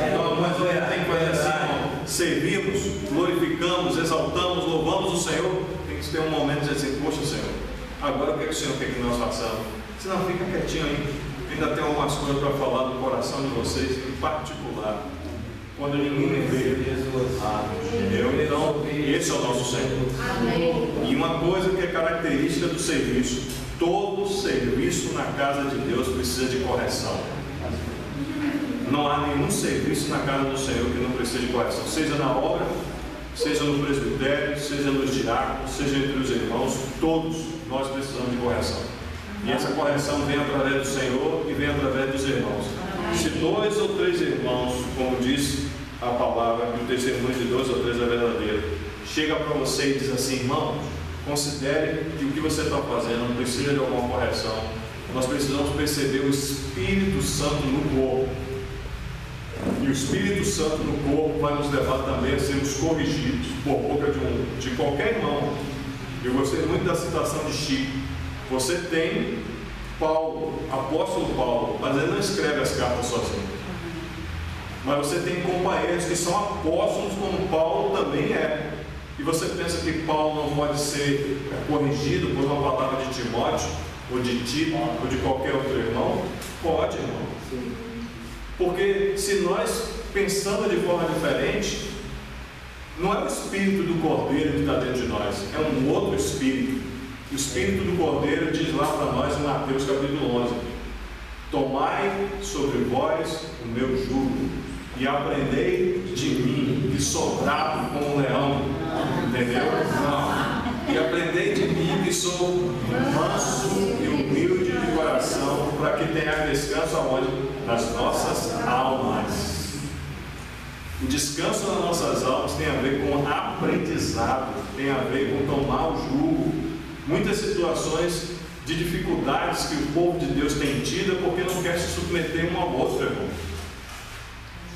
Então, mas a gente tem que fazer assim, ó, servimos, glorificamos, exaltamos, louvamos o Senhor. Tem que ter um momento de dizer assim: poxa, Senhor, agora o que é que o Senhor quer que nós façamos? Se não, fica quietinho aí. Ainda tem algumas coisas para falar do coração de vocês, em particular, quando ninguém me vê. Entendeu? Então, esse é o nosso Senhor. Amém. E uma coisa que é característica do serviço: todo serviço na casa de Deus precisa de correção. Não há nenhum serviço na casa do Senhor que não precisa de correção, seja na obra, seja no presbitério, seja nos diáconos, seja entre os irmãos. Todos nós precisamos de correção. E essa correção vem através do Senhor e vem através dos irmãos. Se 2 ou 3 irmãos, como diz a palavra, que o testemunho de 2 ou 3 é verdadeiro, chega para você e diz assim: irmão, considere que o que você está fazendo não precisa de alguma correção. Nós precisamos perceber o Espírito Santo no corpo. E o Espírito Santo no corpo vai nos levar também a sermos corrigidos por boca de qualquer irmão. Eu gostei muito da citação de Chico. Você tem Paulo, apóstolo Paulo, mas ele não escreve as cartas sozinho. Mas você tem companheiros que são apóstolos, como Paulo também é. E você pensa que Paulo não pode ser corrigido por uma palavra de Timóteo, ou de Tito, ou de qualquer outro irmão? Pode, irmão. Porque se nós pensamos de forma diferente, não é o Espírito do Cordeiro que está dentro de nós, é um outro Espírito. O Espírito do Cordeiro diz lá para nós em Mateus capítulo 11: tomai sobre vós o meu jugo e aprendei de mim, que sou bravo como um leão. Entendeu? Não. E aprendei de mim, que sou manso e humilde de coração, para que tenha descanso aonde? Nas nossas almas. O descanso nas nossas almas tem a ver com aprendizado, tem a ver com tomar o jugo. Muitas situações de dificuldades que o povo de Deus tem tido é porque não quer se submeter um ao outro, irmão.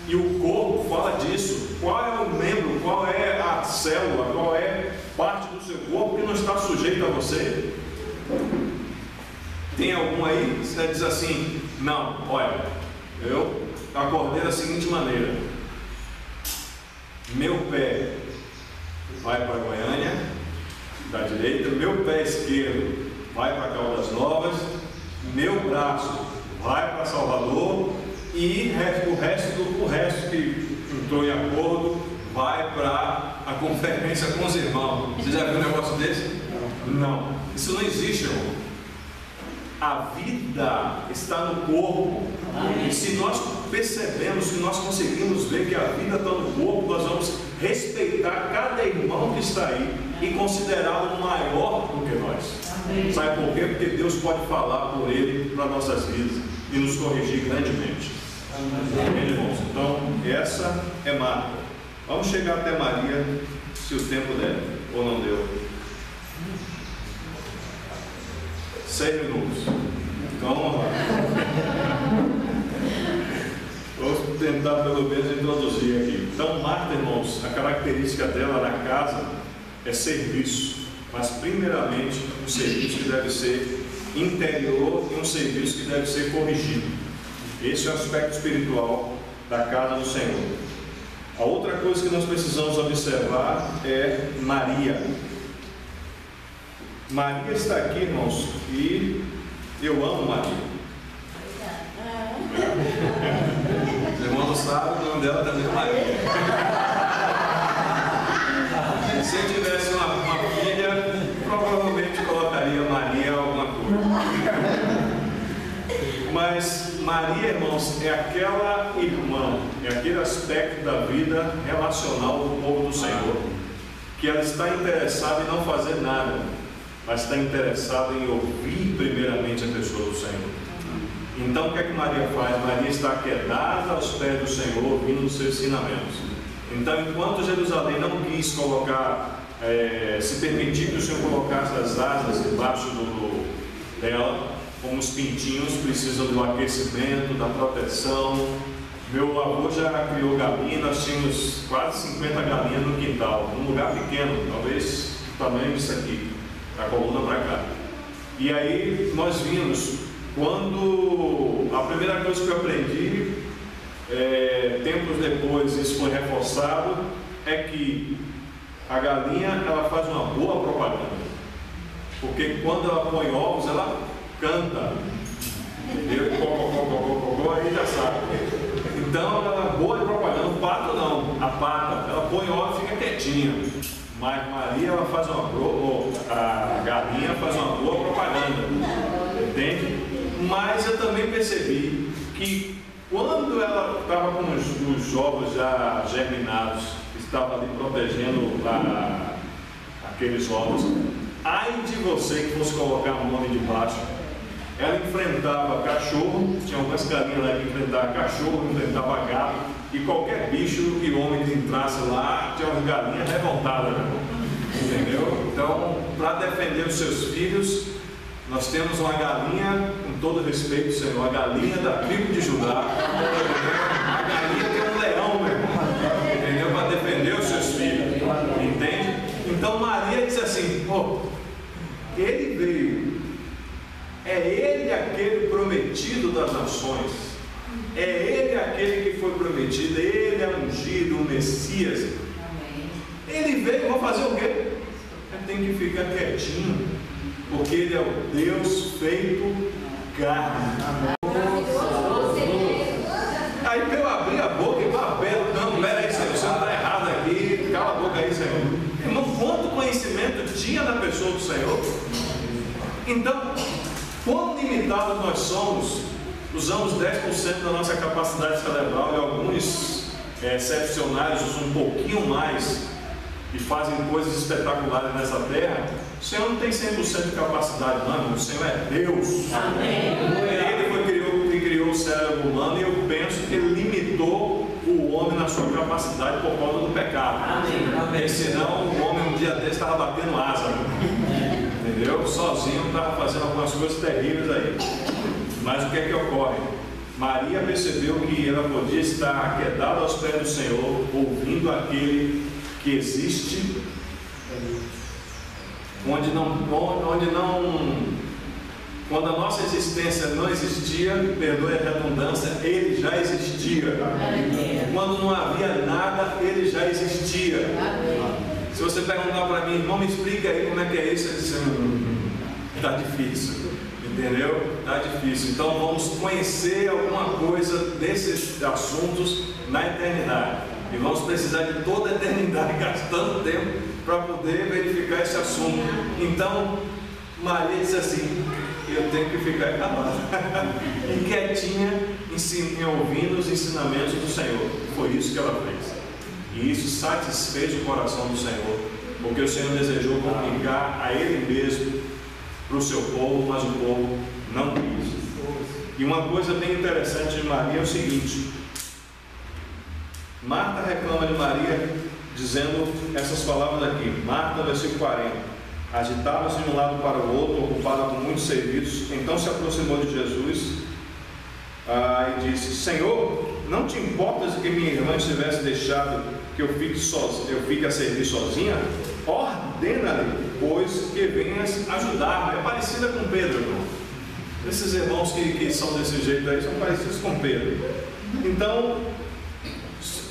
E o corpo fala disso. Qual é o membro, qual é a célula, qual é parte do seu corpo que não está sujeito a você? Tem algum aí que você diz assim: não, olha, eu acordei da seguinte maneira: meu pé vai para Goiânia, da direita, meu pé esquerdo vai para Caldas Novas, meu braço vai para Salvador, e o resto que entrou em acordo vai para a conferência com os irmãos. Você já viu um negócio desse? Não. Isso não existe, irmão. A vida está no corpo. E se nós percebemos, se nós conseguimos ver que a vida está no corpo, nós vamos respeitar cada irmão que está aí e considerá-lo maior do que nós. Sabe por quê? Porque Deus pode falar por ele para nossas vidas e nos corrigir grandemente. Amém, irmãos? Então, essa é Marta. Vamos chegar até Maria, se o tempo der, ou não deu. 6 minutos. Então, vamos lá. Vou tentar pelo menos introduzir aqui. Então, Marta, irmãos, a característica dela na casa é serviço. Mas, primeiramente, um serviço que deve ser interior e um serviço que deve ser corrigido. Esse é o aspecto espiritual da casa do Senhor. A outra coisa que nós precisamos observar é Maria. Maria está aqui, irmãos, e eu amo Maria. Os irmãos não sabem, o nome dela também é Maria. Se eu tivesse uma filha, provavelmente colocaria Maria alguma coisa. Mas Maria, irmãos, é aquela irmã, é aquele aspecto da vida relacional do povo do Senhor, que ela está interessada em não fazer nada, mas está interessada em ouvir primeiramente a pessoa do Senhor. Então o que é que Maria faz? Maria está quedada aos pés do Senhor, ouvindo os seus ensinamentos. Então, enquanto Jerusalém não quis colocar, se permitir que o Senhor colocasse as asas debaixo dela, como os pintinhos precisam do aquecimento, da proteção. Meu avô já criou galinha, nós tínhamos quase 50 galinhas no quintal, num lugar pequeno, talvez o tamanho disso aqui, da coluna para cá. E aí nós vimos, quando a primeira coisa que eu aprendi, tempos depois isso foi reforçado, é que a galinha ela faz uma boa propaganda, porque quando ela põe ovos, ela canta, entendeu? Aí já sabe. Então ela é boa de propaganda. O pato não, a pata, ela põe ovos e fica quietinha. Mas Maria, ela faz a galinha faz uma boa propaganda, entende? Mas eu também percebi que quando ela estava com os ovos já germinados, estava ali protegendo aqueles ovos, ai de você que fosse colocar a mão debaixo. Ela enfrentava cachorro, tinha algumas galinhas lá que enfrentavam cachorro, enfrentava gato, e qualquer bicho que o homem entrasse lá, tinha umas galinhas revoltadas, né? Entendeu? Então, para defender os seus filhos, nós temos uma galinha, com todo respeito, Senhor, a galinha da tribo de Judá, a galinha tem um leão, meu irmão, entendeu? Para defender os seus filhos, entende? Então Maria disse assim: pô, ele veio. É ele aquele prometido das nações. é Ele aquele que foi prometido, Ele é ungido, o Messias. Ele veio, vou fazer o quê? Ele tem que ficar quietinho, porque Ele é o Deus feito carne. Aí para eu abrir a boca e falar, não, peraí, Senhor, você está errado aqui, cala a boca aí, Senhor. Irmão, quanto conhecimento tinha na pessoa do Senhor? Então, quão limitados nós somos, usamos 10% da nossa capacidade cerebral, e alguns excepcionais usam um pouquinho mais e fazem coisas espetaculares nessa terra. O Senhor não tem 100% de capacidade, não, o Senhor é Deus. Amém. Ele foi que criou o cérebro humano, e eu penso que Ele limitou o homem na sua capacidade por causa do pecado. Amém. Senão o homem um dia desse estava batendo asa, entendeu? Sozinho estava fazendo algumas coisas terríveis aí. Mas o que é que ocorre? Maria percebeu que ela podia estar aquedada aos pés do Senhor, ouvindo aquele que existe, quando a nossa existência não existia, perdoe a redundância, Ele já existia. Quando não havia nada, Ele já existia. Se você perguntar para mim, irmão, me explica aí como é que é isso, eu disse, está difícil, entendeu? Está difícil. Então vamos conhecer alguma coisa desses assuntos na eternidade. E vamos precisar de toda a eternidade, gastando tempo para poder verificar esse assunto. Então, Maria disse assim, eu tenho que ficar calada e quietinha, ouvindo os ensinamentos do Senhor. Foi isso que ela fez. E isso satisfez o coração do Senhor, porque o Senhor desejou comunicar a Ele mesmo para o seu povo, mas o povo não quis. E uma coisa bem interessante de Maria é o seguinte: Marta reclama de Maria, dizendo essas palavras aqui. Marta, versículo 40. Agitava-se de um lado para o outro, ocupada com muitos serviços. Então se aproximou de Jesus e disse: Senhor, não te importas de que minha irmã tivesse deixado que eu fique a servir sozinha? Ordena-lhe, pois, que venhas ajudar-me. É parecida com Pedro, irmão. Esses irmãos que são desse jeito aí são parecidos com Pedro. Então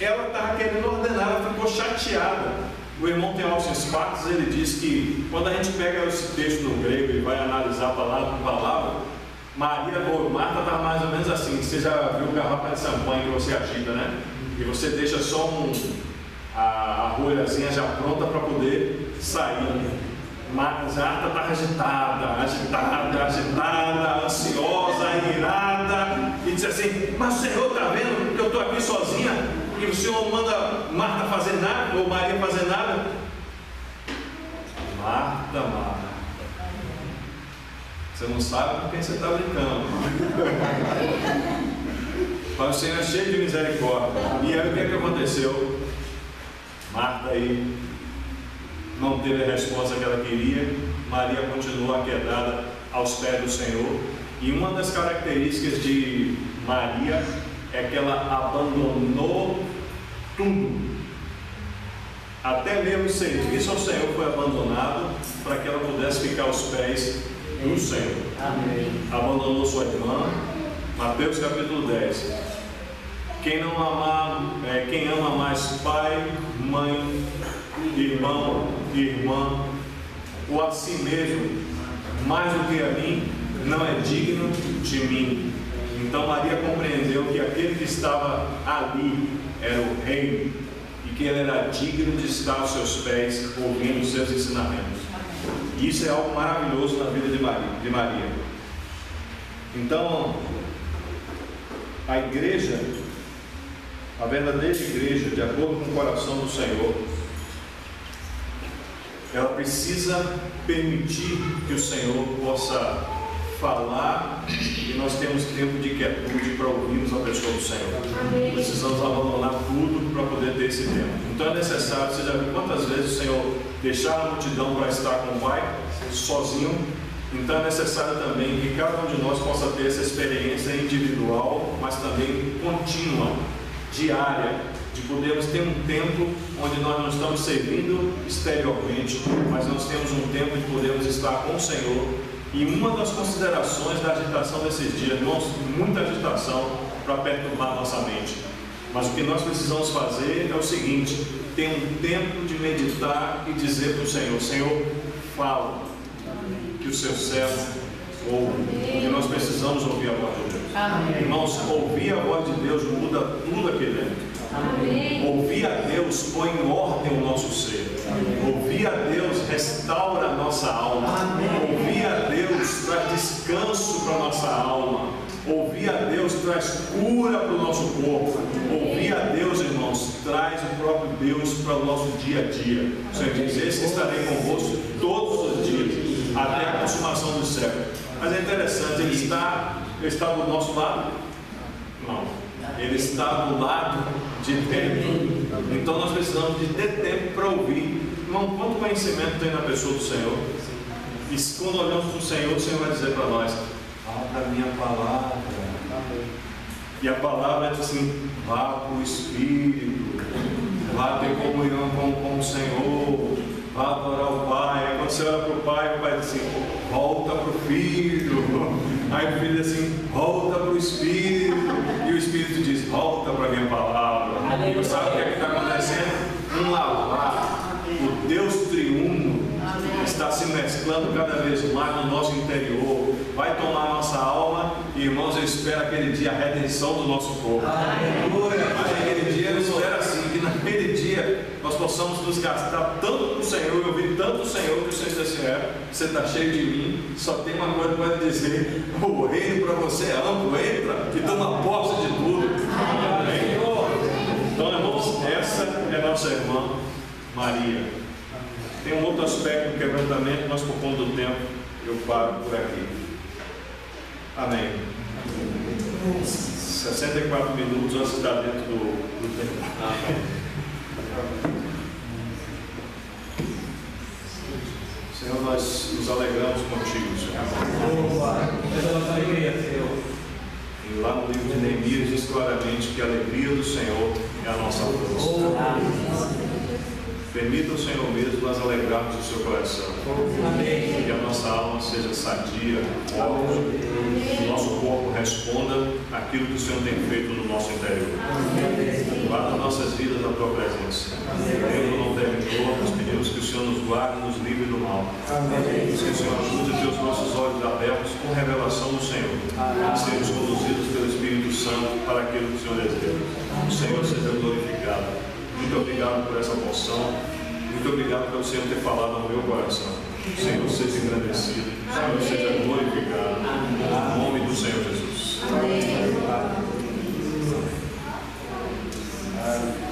ela estava querendo ordenar, ela ficou chateada. O irmão Teófilo Sparks, ele diz que quando a gente pega esse texto no grego e vai analisar palavra por palavra, Marta está mais ou menos assim. Você já viu o garrafa de champanhe que você agita, né? E você deixa só a rolhazinha já pronta para poder sair. Marta está agitada, ansiosa, irada, e diz assim: mas o Senhor está vendo que eu estou aqui sozinha e o Senhor não manda Marta fazer nada, ou Maria fazer nada? Marta, você não sabe com quem você está brincando. Mas o Senhor é cheio de misericórdia. E aí o que é que aconteceu? Marta aí não teve a resposta que ela queria. Maria continuou aquedada aos pés do Senhor. E uma das características de Maria é que ela abandonou tudo. Até mesmo o serviço ao Senhor foi abandonado para que ela pudesse ficar aos pés do Senhor. Amém. Abandonou sua irmã. Mateus capítulo 10. Quem ama mais pai, mãe, irmão, irmã, ou a si mesmo, mais do que a mim, não é digno de mim. Então Maria compreendeu que aquele que estava ali era o rei, e que ele era digno de estar aos seus pés, ouvindo os seus ensinamentos. E isso é algo maravilhoso na vida de Maria. Então, a igreja, a verdadeira igreja, de acordo com o coração do Senhor, ela precisa permitir que o Senhor possa falar, e nós temos tempo de quietude para ouvirmos a pessoa do Senhor. Precisamos abandonar tudo para poder ter esse tempo. Então é necessário. Você já viu quantas vezes o Senhor deixar a multidão para estar com o Pai sozinho? Então é necessário também que cada um de nós possa ter essa experiência individual, mas também contínua, diária, de podermos ter um tempo onde nós não estamos servindo exteriormente, mas nós temos um tempo de podermos estar com o Senhor. E uma das considerações da agitação desses dias, irmãos, muita agitação, para perturbar nossa mente. Mas o que nós precisamos fazer é o seguinte: ter um tempo de meditar e dizer para o Senhor: Senhor, fala, que o seu servo ouve. Porque nós precisamos ouvir a voz de Deus. Amém. Irmãos, ouvir a voz de Deus muda tudo aqui dentro. Amém. Ouvir a Deus põe em ordem o nosso ser. Ouvir a Deus restaura a nossa alma. Ouvir a Deus traz descanso para a nossa alma. Ouvir a Deus traz cura para o nosso corpo. Ouvir a Deus, irmãos, traz o próprio Deus para o nosso dia a dia. O Senhor diz: esse estarei convosco todos os dias, até a consumação do século. Mas é interessante, Ele está do nosso lado? Não. Ele está do lado de dentro. Então nós precisamos de ter tempo para ouvir. Irmão, quanto conhecimento tem na pessoa do Senhor? E quando olhamos para o Senhor vai dizer para nós: fala a minha palavra. E a palavra diz assim: vá para o Espírito, vá ter comunhão com o Senhor, vá adorar o Pai. Aí quando você olha para o Pai diz assim: volta para o Filho. Aí o Filho diz assim: volta para o Espírito. E o Espírito diz: volta para a minha palavra. E sabe o que é que está acontecendo? Um lavar. O Deus triuno está se mesclando cada vez mais no nosso interior. Vai tomar a nossa alma. E irmãos, eu espero aquele dia a redenção do nosso corpo. Mas naquele dia eu espero assim, que naquele dia nós possamos nos gastar tanto com o Senhor e ouvir tanto o Senhor, que o Senhor diz assim: você está cheio de mim, só tem uma coisa para dizer: o reino para você é amplo, entra e toma posse de tudo. Amém? Então, irmãos, essa é nossa irmã Maria. Tem um outro aspecto do quebrantamento, mas por conta do tempo eu paro por aqui. Amém. 64 minutos antes de estar dentro do tempo. Senhor, nós nos alegramos contigo, Senhor. E lá no livro de Neemias diz claramente que a alegria do Senhor é a nossa força. Permita o Senhor mesmo nós alegrarmos o seu coração. Amém. Que a nossa alma seja sadia, forte, que o nosso corpo responda àquilo que o Senhor tem feito no nosso interior. Guarda nossas vidas na tua presença. O tempo não terminou, nós pedimos que o Senhor nos guarde e nos livre do mal. Que o Senhor ajude a ter os nossos olhos abertos com revelação do Senhor. Que sejamos conduzidos pelo Espírito Santo para aquilo que o Senhor deseja. O Senhor seja glorificado. Muito obrigado por essa porção. Muito obrigado pelo Senhor ter falado ao meu coração. O Senhor seja engrandecido. O Senhor seja glorificado. Em nome do Senhor Jesus. Amém. Amém.